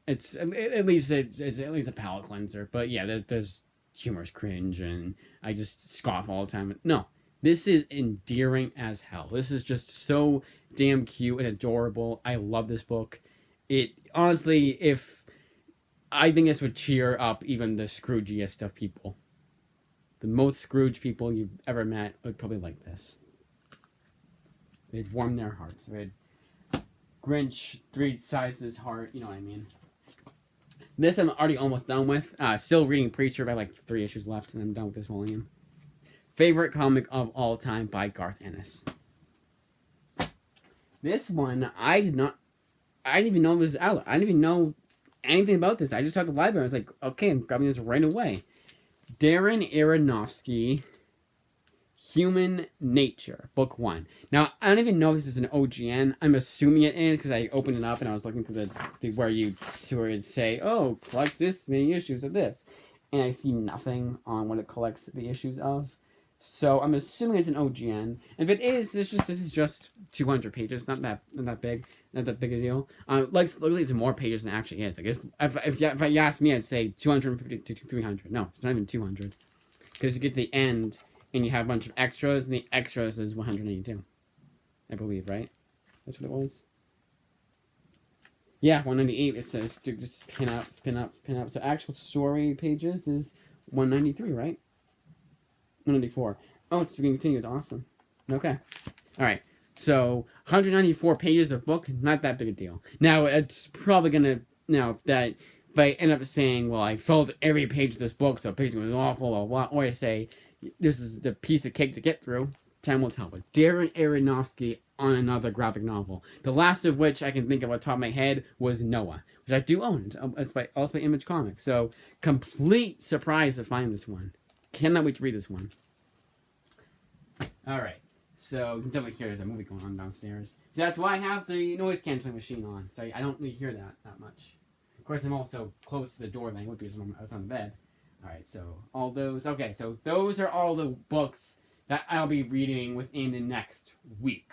at least a palate cleanser. But yeah, there's humor's cringe and I just scoff all the time. No, this is endearing as hell. This is just so damn cute and adorable. I love this book. It honestly, I think this would cheer up even the Scroogiest of people. The most Scrooge people you've ever met would probably like this. They'd warm their hearts. They'd Grinch 3 sizes heart, you know what I mean. This I'm already almost done with. Still reading Preacher by like 3 issues left, and I'm done with this volume. Favorite comic of all time by Garth Ennis. This one, I didn't even know it was out. I didn't even know anything about this. I just saw the library. I was like, okay, I'm grabbing this right away. Darren Aronofsky, Human Nature, Book 1. Now, I don't even know if this is an OGN. I'm assuming it is because I opened it up and I was looking through the where you sort of say, oh, collects this many issues of this. And I see nothing on what it collects the issues of. So I'm assuming it's an OGN. If it is, this is just 200 pages. Not that big. Not that big a deal. Literally, it's more pages than it actually is. I guess if you ask me, I'd say 250 to 300. No, it's not even 200. Because you get to the end and you have a bunch of extras, and the extras is 182. I believe, right? That's what it was. Yeah, 198. It says just spin out. So actual story pages is 193, right? 194. Oh, it's being continued. Awesome. Okay. All right. So 194 pages of book, not that big a deal. Now it's probably gonna if I end up saying, well, I felt every page of this book, so pacing was awful, blah, blah, blah, or I say this is the piece of cake to get through. Time will tell. But Darren Aronofsky on another graphic novel, the last of which I can think of off the top of my head was Noah, which I do own. It's also by Image Comics. So complete surprise to find this one. Cannot wait to read this one. Alright, so you can definitely hear there's a movie going on downstairs. So that's why I have the noise canceling machine on, so I don't really hear that much. Of course, I'm also close to the door than I would be if I was on the bed. Alright, so all those, okay, so those are all the books that I'll be reading within the next week.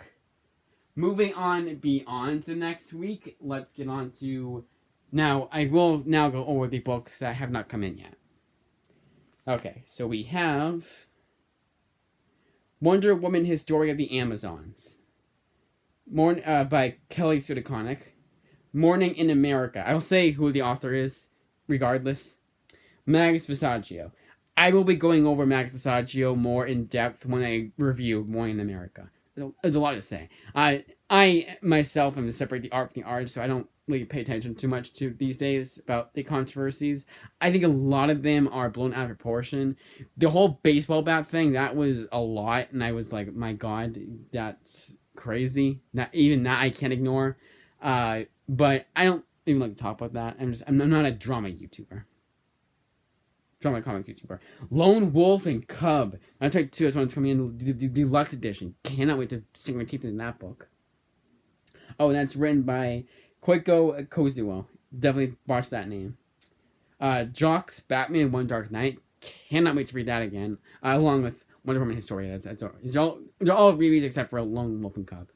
Moving on beyond the next week, let's get on to... Now, I will now go over the books that have not come in yet. Okay, so we have Wonder Woman: Historia of the Amazons, by Kelly Sue DeConnick. Morning in America. I'll say who the author is, regardless. Magus Visaggio. I will be going over Magus Visaggio more in depth when I review Morning in America. There's a lot to say. I myself am to separate the art from the artist, so I don't really pay attention too much to these days about the controversies. I think a lot of them are blown out of proportion. The whole baseball bat thing, that was a lot, and I was like, my god, that's crazy. Not even that I can't ignore. But I don't even like to talk about that. I'm not a drama YouTuber. Drama comics YouTuber. Lone Wolf and Cub. That's right too. That's when it's coming in the deluxe edition. Cannot wait to sink my teeth in that book. Oh, and that's written by Koiko Kozuo. Definitely watch that name. Jock's Batman One Dark Knight. Cannot wait to read that again. Along with Wonder Woman Historia. They're all rereads except for Lone Wolf and Cub.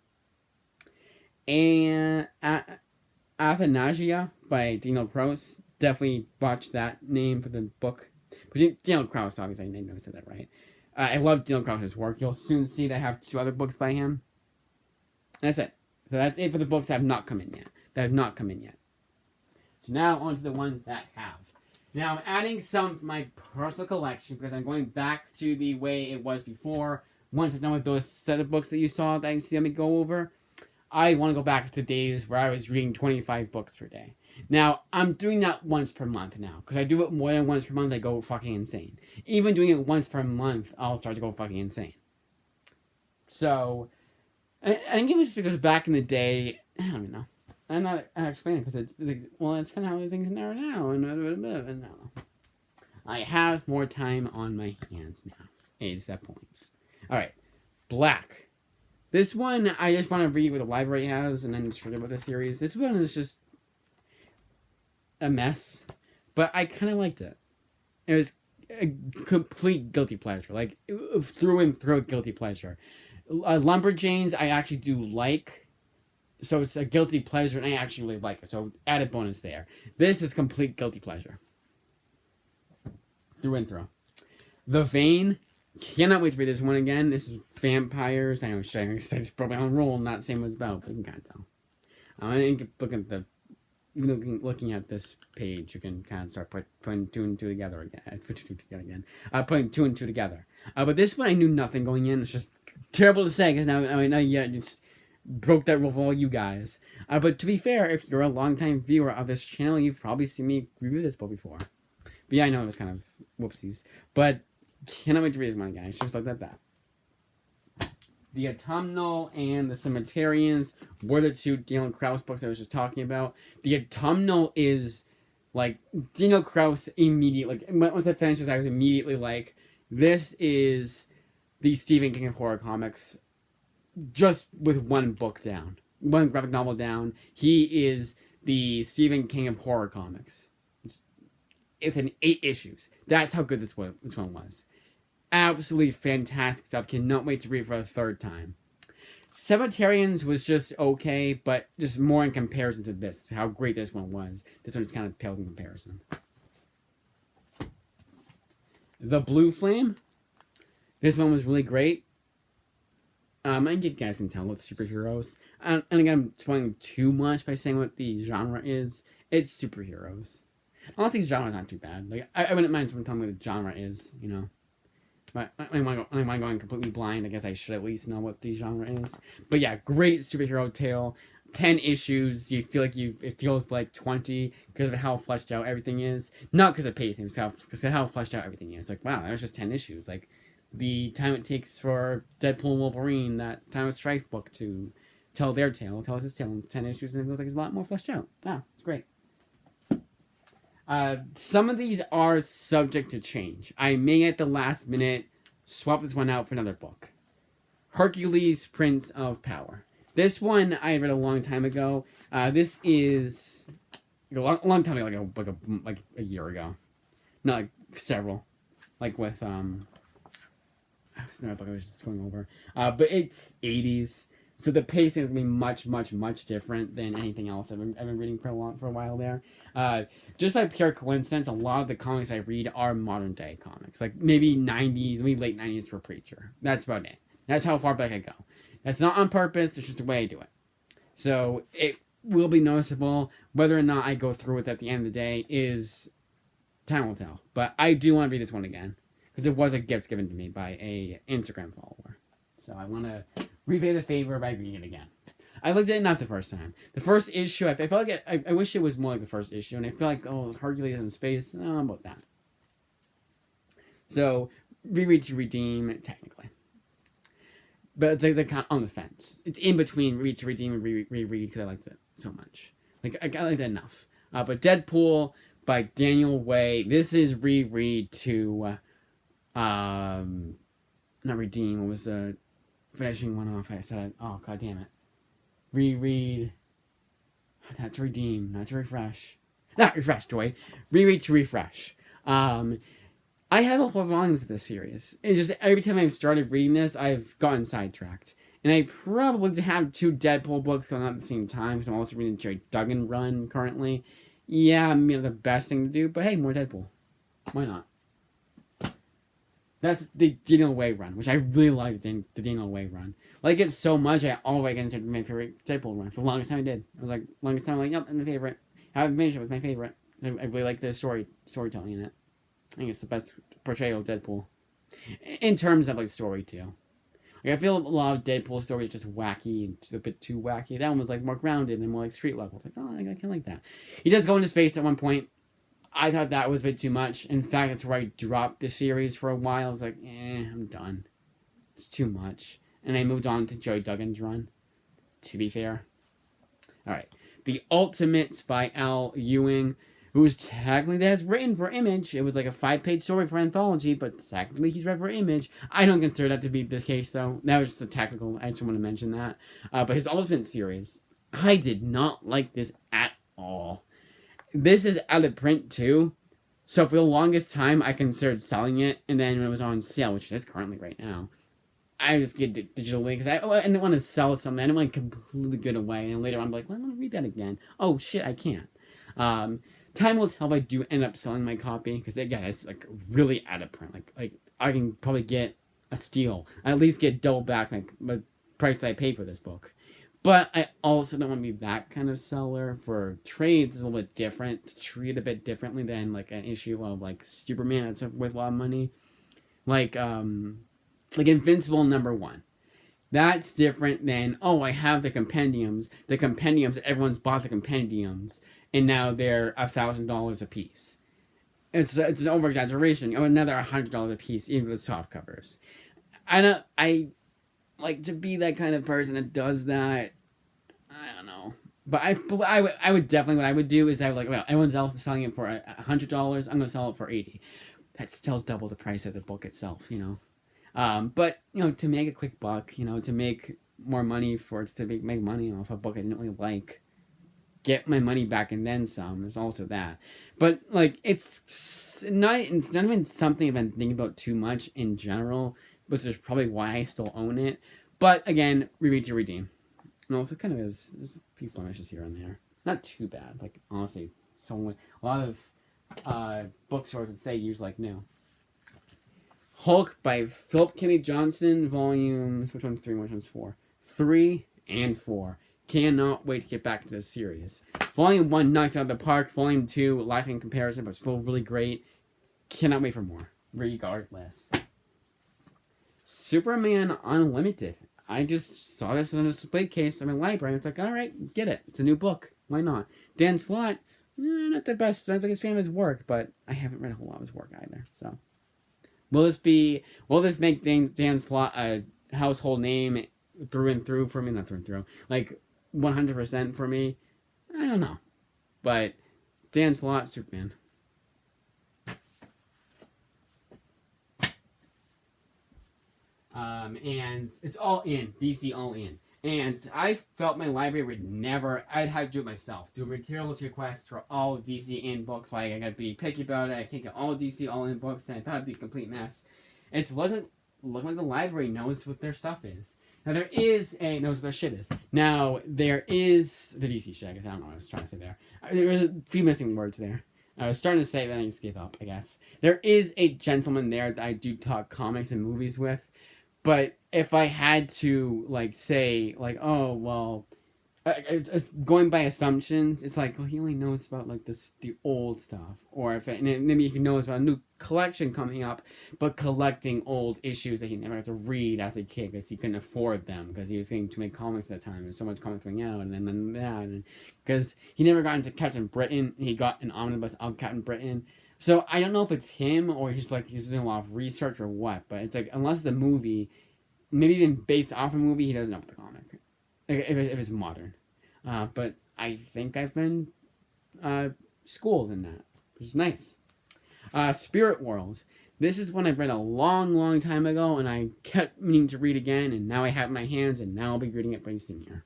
And Athanasia by Daniel Kraus. Definitely watch that name for the book. But Daniel Kraus, obviously, I know I said that right. I love Daniel Kraus's work. You'll soon see that I have 2 other books by him. And that's it. So that's it for the books that have not come in yet. So now on to the ones that have. Now I'm adding some from my personal collection because I'm going back to the way it was before. Once I'm done with those set of books that you saw that you see me go over, I want to go back to days where I was reading 25 books per day. Now, I'm doing that once per month now. Because I do it more than once per month, I go fucking insane. Even doing it once per month, I'll start to go fucking insane. So, I think it was just because back in the day, I don't even know. I'm not explaining because it's like, well, that's kind of how things are now. And no. I have more time on my hands now. It's that point. Alright. Black. This one, I just want to read what the library has and then just forget about the series. This one is just a mess. But I kind of liked it. It was a complete guilty pleasure. Like, through and through guilty pleasure. Lumberjanes, I actually do like. So it's a guilty pleasure, and I actually really like it. So added bonus there. This is complete guilty pleasure. Through and through. The Vein. Cannot wait to read this one again. This is vampires. I know I just broke my own rule, not saying what it's about, but you can kind of tell. I think looking at this page, you can kind of start putting 2 and 2 together again. Putting 2 and 2 together. But this one I knew nothing going in. It's just terrible to say because now it's broke that rule for all you guys. But to be fair, if you're a longtime viewer of this channel, you've probably seen me review this book before. But yeah, I know it was kind of whoopsies. But cannot wait to read this one again. It's just like that. The Autumnal and the Cemeterians were the 2 Daniel Kraus books I was just talking about. The Autumnal is like Daniel Kraus immediately. Like, once I finished this, I was immediately like, this is the Stephen King of horror comics. Just with 1 book down. 1 graphic novel down. He is the Stephen King of horror comics. It's in 8 issues. That's how good this one was. Absolutely fantastic stuff. Cannot wait to read for a 3rd time. Cemeterians was just okay, but just more in comparison to this. How great this one was. This one just kind of pales in comparison. The Blue Flame. This one was really great. I think you guys can tell it's superheroes. And again, I'm spoiling too much by saying what the genre is. It's superheroes. Honestly, genre is not too bad. Like I wouldn't mind someone telling me what the genre is, you know. But am I going completely blind? I guess I should at least know what the genre is. But yeah, great superhero tale. 10 issues. You feel like it feels like 20 because of how fleshed out everything is. Not because of pacing, because of how fleshed out everything is. Like, wow, that was just 10 issues. Like, the time it takes for Deadpool and Wolverine, that Time of Strife book, to tell their tale, tell us his tale in 10 issues, and it feels like it's a lot more fleshed out. Wow, it's great. Some of these are subject to change. I may at the last minute swap this one out for another book. Hercules, Prince of Power. This one I read a long time ago. This is a long time ago, like a year ago. Not like several. Like with it's not a book I was just going over. But it's 80s. So the pacing is going to be much, much, much different than anything else I've been reading for a while there. Just by pure coincidence, a lot of the comics I read are modern day comics. Like maybe 90s, maybe late 90s for Preacher. That's about it. That's how far back I go. That's not on purpose, it's just the way I do it. So it will be noticeable. Whether or not I go through it at the end of the day is time will tell. But I do want to read this one again. Because it was a gift given to me by a Instagram follower. So I want to repay the favor by reading it again. I looked at it not the first time. The first issue, I felt like I wish it was more like the first issue. And I feel like, oh, Hercules in space. No, I'm about that. So, reread to redeem, technically. But it's like they're kind of on the fence. It's in between read to redeem and reread because I liked it so much. Like, I liked it enough. But Deadpool by Daniel Way. This is reread to... not redeem. What was finishing one off? I said, oh god damn it. Reread. Not to redeem. Not to refresh. Not refresh, Joy. Reread to refresh. I have a whole volumes of this series. It's just every time I've started reading this, I've gotten sidetracked. And I probably have 2 Deadpool books going on at the same time because I'm also reading the Jerry Duggan run currently. Yeah, maybe the best thing to do, but hey, more Deadpool. Why not? That's the Daniel Way run, which I really like the Daniel Way run. Like it so much, I always considered my favorite Deadpool run. For the longest time I did. I was like, longest time, like, yep, that's my favorite. I haven't finished it, was my favorite. I really like the storytelling in it. I think it's the best portrayal of Deadpool. In terms of, like, story, too. Like, I feel a lot of Deadpool stories just wacky and just a bit too wacky. That one was, like, more grounded and more, like, street level. It's like, oh, I kind of like that. He does go into space at one point. I thought that was a bit too much. In fact, that's where I dropped the series for a while. I was like, I'm done. It's too much. And I moved on to Joey Duggan's run, to be fair. Alright. The Ultimates by Al Ewing, who's technically has written for Image. It was like a 5-page story for Anthology, but technically he's read for Image. I don't consider that to be the case, though. That was just a technical. I just want to mention that. But his Ultimate series, I did not like this at all. This is out of print, too. So for the longest time, I considered selling it, and then when it was on sale, which it is currently right now, I just get it digitally because I didn't want to sell something. I didn't want to completely get away. And later on, I'm like, well, I want to read that again. Oh, shit, I can't. Time will tell if I do end up selling my copy because, again, it's like really out of print. Like I can probably get a steal. I at least get double back like the price I paid for this book. But I also don't want to be that kind of seller. For trades, it's a little bit different. Treat a bit differently than like an issue of like Superman that's worth a lot of money. Like Invincible #1. That's different than, oh, I have the compendiums. The compendiums, everyone's bought the compendiums, and now they're $1,000 a piece. It's an over exaggeration. Oh, another $100 a piece, even with soft covers. I like to be that kind of person that does that. I don't know. But I would definitely, what I would do is I would like, well, everyone else is selling it for $100. I'm going to sell it for $80. That's still double the price of the book itself, you know. But, you know, to make a quick buck, you know, to make more money make money off a book I didn't really like, get my money back and then some. There's also that. But, like, it's not even something I've been thinking about too much in general, which is probably why I still own it. But, again, reread to redeem. And also kind of there's a few blemishes here and there. Not too bad. Like, honestly, a lot of bookstores would say use like new. Hulk by Philip Kennedy Johnson, volumes, which one's 3, which one's 4? 3 and 4. Cannot wait to get back to this series. Volume 1 knocked out of the park. Volume 2, lacking in comparison, but still really great. Cannot wait for more. Regardless. Superman Unlimited. I just saw this in a display case in my library. It's like, alright, get it. It's a new book. Why not? Dan Slott, not the biggest fan of his work, but I haven't read a whole lot of his work either, so. Will this make Dan Slott a household name through and through for me? Not through and through. Like, 100% for me? I don't know. But, Dan Slott, Superman. And it's all in. DC all in. And I felt my library would never... I'd have to do it myself. Do materials requests for all DC in books. Like, I gotta be picky about it. I can't get all DC all in books. And I thought it'd be a complete mess. It's looking like the library knows what their stuff is. Now, knows what their shit is. Now, there is... The DC shit, I guess. I don't know what I was trying to say there. There was a few missing words there. I was starting to say that I just gave up, I guess. There is a gentleman there that I do talk comics and movies with. But if I had to, like, say, like, oh, well, going by assumptions, it's like, well, he only knows about, like, the old stuff. Or if maybe he knows about a new collection coming up, but collecting old issues that he never got to read as a kid because he couldn't afford them because he was getting too many comics at the time. There's so much comics going out, and then that. Because he never got into Captain Britain. He got an omnibus of Captain Britain. So I don't know if it's him or he's doing a lot of research or what, but it's like, unless it's a movie, maybe even based off a movie, he doesn't know about the comic. If it's modern. But I think I've been schooled in that, which is nice. Spirit World. This is one I've read a long, long time ago, and I kept meaning to read again, and now I have it in my hands, and now I'll be reading it pretty soon here.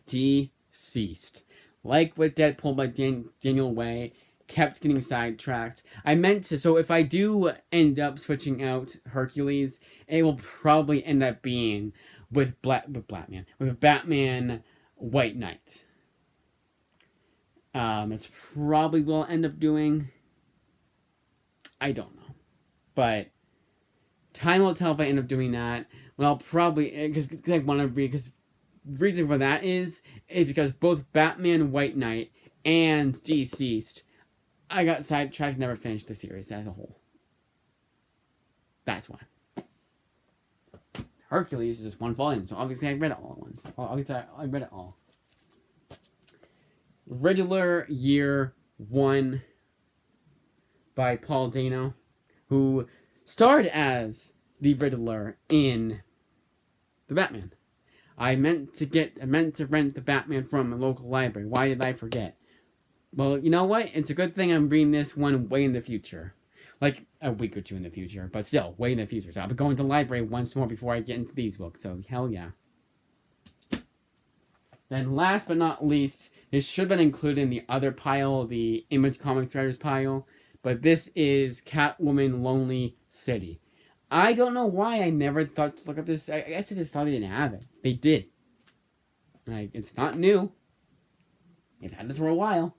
Deceased. Like with Deadpool by Daniel Way, kept getting sidetracked. I meant to, so if I do end up switching out Hercules, it will probably end up being with Batman White Knight. It's probably what I'll end up doing. I don't know. But time will tell if I end up doing that. Well, I'll probably, because I want to read, because the reason for that is because both Batman White Knight and DCeased, I got sidetracked, never finished the series as a whole. That's why. Hercules is just one volume, so obviously I read it all at once. Obviously I read it all. Riddler Year 1 by Paul Dano, who starred as the Riddler in the Batman. I meant to rent the Batman from a local library. Why did I forget? Well, you know what? It's a good thing I'm reading this one way in the future. Like a week or two in the future, but still, way in the future. So I'll be going to the library once more before I get into these books, so hell yeah. Then last but not least, this should have been included in the other pile, the Image Comics Writers pile, but this is Catwoman Lonely City. I don't know why I never thought to look up this. I guess I just thought they didn't have it. They did. Like, it's not new. They've had this for a while.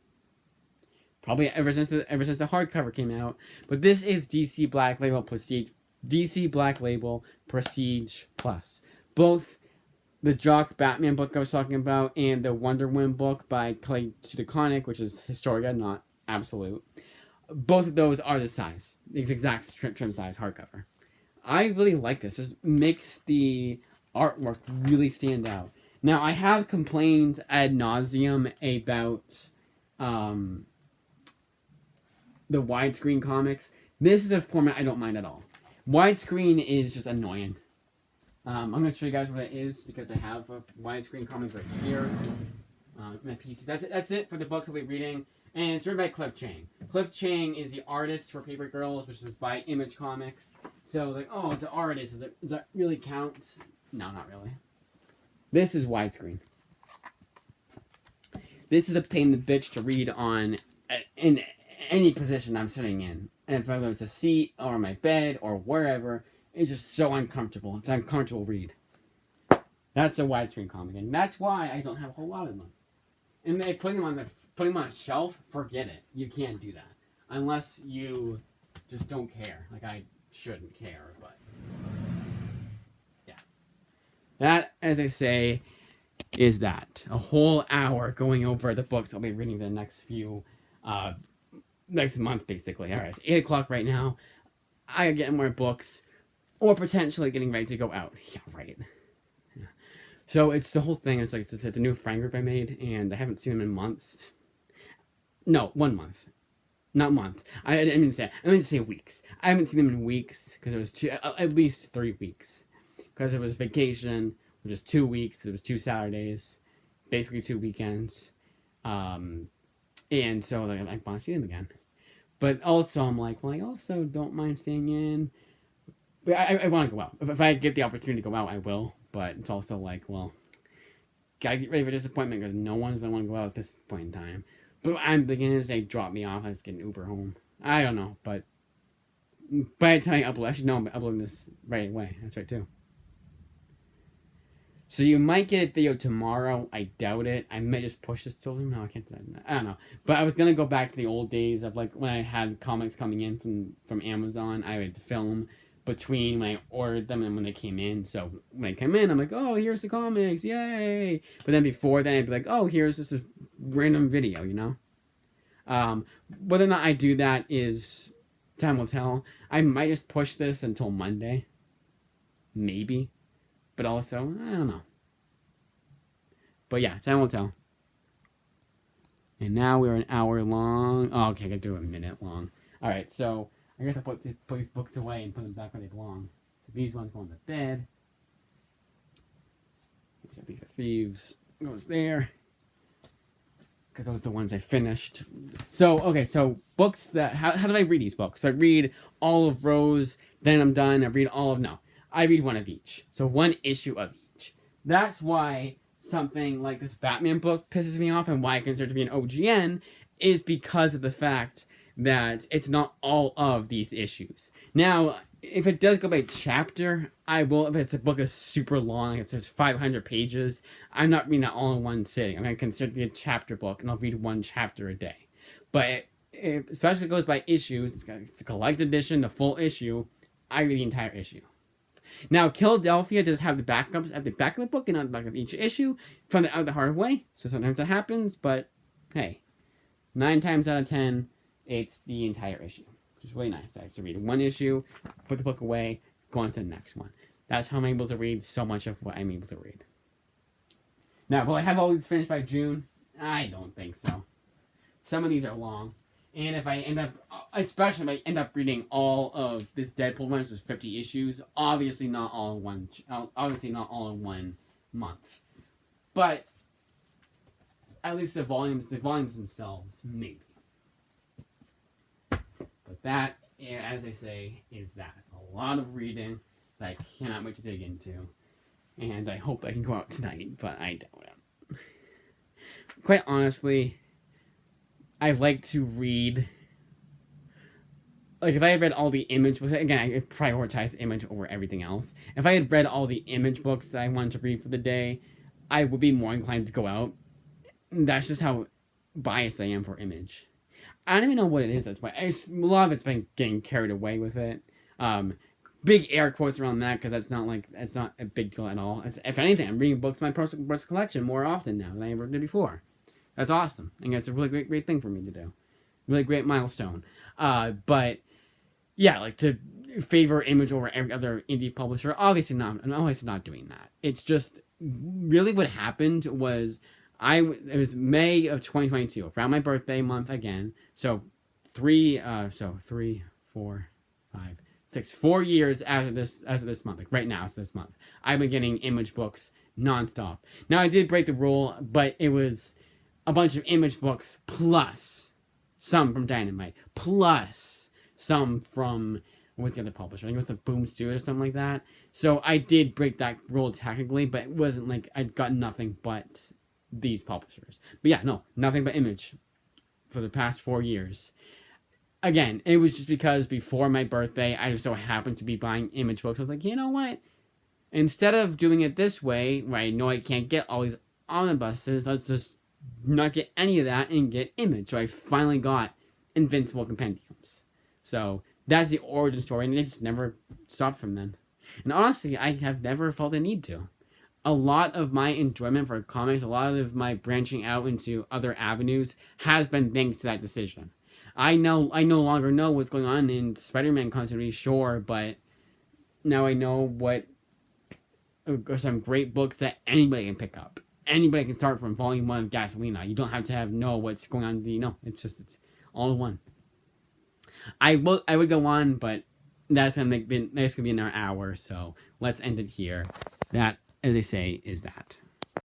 Probably ever since the hardcover came out. But this is DC Black Label Prestige. DC Black Label Prestige Plus. Both the Jock Batman book I was talking about and the Wonder Woman book by Clay Chudiconic, which is Historia, not Absolute. Both of those are the size. It's exact trim size hardcover. I really like this. This makes the artwork really stand out. Now, I have complained ad nauseum about the widescreen comics. This is a format I don't mind at all. Widescreen is just annoying. I'm going to show you guys what it is because I have a widescreen comic right here. My pieces. That's it for the books I'll be reading. And it's written by Cliff Chiang. Cliff Chiang is the artist for Paper Girls, which is by Image Comics. So, like, oh, it's an artist. Does that really count? No, not really. This is widescreen. This is a pain in the bitch to read on in any position I'm sitting in. And whether it's a seat or my bed or wherever, it's just so uncomfortable. It's an uncomfortable read. That's a widescreen comic, and that's why I don't have a whole lot of them. And they putting them on a shelf, forget it. You can't do that unless you just don't care. Like I shouldn't care, but yeah. That, as I say, is that a whole hour going over the books I'll be reading the next next month, basically. All right, it's 8 o'clock right now. I are getting more books, or potentially getting ready to go out. Yeah, right. Yeah. So it's the whole thing. It's like it's a new friend group I made, and I haven't seen them in months. No, 1 month, not months. I didn't say weeks. I haven't seen them in weeks because it was at least 3 weeks. Because it was vacation, which was 2 weeks. It was 2 Saturdays, basically 2 weekends. And so like, I want to see them again. But also I'm like, well, I also don't mind staying in. But I want to go out. If I get the opportunity to go out, I will. But it's also like, well, gotta get ready for disappointment because no one's gonna want to go out at this point in time. But I'm beginning to say, drop me off. I just get an Uber home. I don't know, but by the time I upload, actually no, I'm uploading this right away. That's right too. So you might get a video tomorrow. I doubt it. I may just push this till no, I can't do that. I don't know. But I was gonna go back to the old days of like when I had comics coming in from Amazon. I would film between when I ordered them and when they came in. So when they came in, I'm like, oh, here's the comics, yay! But then before then, I'd be like, oh, here's just this random video, you know. Whether or not I do that is time will tell. I might just push this until Monday, maybe. But also, I don't know. But yeah, time will tell. And now we're an hour long. Oh, okay, I gotta do a minute long. Alright, so I guess I'll put these books away and put them back where they belong. So these ones go on the bed. The Thieves goes there. Because those are the ones I finished. So, okay, so books that... How do I read these books? So I read all of Rose, then I'm done. I read all of... No. I read one of each. So 1 issue of each. That's why something like this Batman book pisses me off and why I consider it to be an OGN is because of the fact that it's not all of these issues. Now, if it does go by chapter, I will. If it's a book is super long, it says 500 pages, I'm not reading that all in one sitting. I'm going to consider it to be a chapter book, and I'll read one chapter a day. But especially if it goes by issues, it's a collected edition, the full issue, I read the entire issue. Now, Philadelphia does have the backups at the back of the book and on the back of each issue. Found it out the hard way, so sometimes that happens, but hey, 9 times out of 10, it's the entire issue, which is really nice. I have to read one issue, put the book away, go on to the next one. That's how I'm able to read so much of what I'm able to read. Now, will I have all these finished by June? I don't think so. Some of these are long. And if I end up, especially if I end up reading all of this Deadpool run, which is 50 issues, obviously not all in one month. But at least the volumes themselves, maybe. But that, as I say, is that. A lot of reading that I cannot wait to dig into. And I hope I can go out tonight, but I don't. Quite honestly, I like to read, like, if I had read all the Image books, again, I prioritize Image over everything else. If I had read all the Image books that I wanted to read for the day, I would be more inclined to go out. That's just how biased I am for Image. I don't even know what it is that's why. A lot of it's been getting carried away with it. Big air quotes around that, because it's not a big deal at all. If anything, I'm reading books in my personal books collection more often now than I ever did before. That's awesome. I think it's a really great thing for me to do. Really great milestone. But yeah, like, to favor Image over every other indie publisher, obviously not. I'm obviously not doing that. It's just really what happened was it was May of 2022, around my birthday month again. So 4 years after this month, like right now, it's this month. I've been getting Image books nonstop. Now, I did break the rule, but it was a bunch of Image books plus some from Dynamite, plus some from, what's the other publisher? I think it was the Boom Studio or something like that. So I did break that rule technically, but it wasn't like I got nothing but these publishers. But yeah, no, nothing but Image for the past 4 years. Again, it was just because before my birthday, I just so happened to be buying Image books. I was like, you know what? Instead of doing it this way, where I know I can't get all these omnibuses, let's just not get any of that and get Image. So I finally got Invincible Compendiums. So that's the origin story, and it just never stopped from then. And honestly, I have never felt a need to. A lot of my enjoyment for comics, a lot of my branching out into other avenues has been thanks to that decision. I no longer know what's going on in Spider-Man continuity, sure, but now I know what some great books that anybody can pick up. Anybody can start from volume 1 of Gasolina. You don't have to know what's going on. It's all in one. I would go on, but that's gonna be another hour. So let's end it here. That, as they say, is that.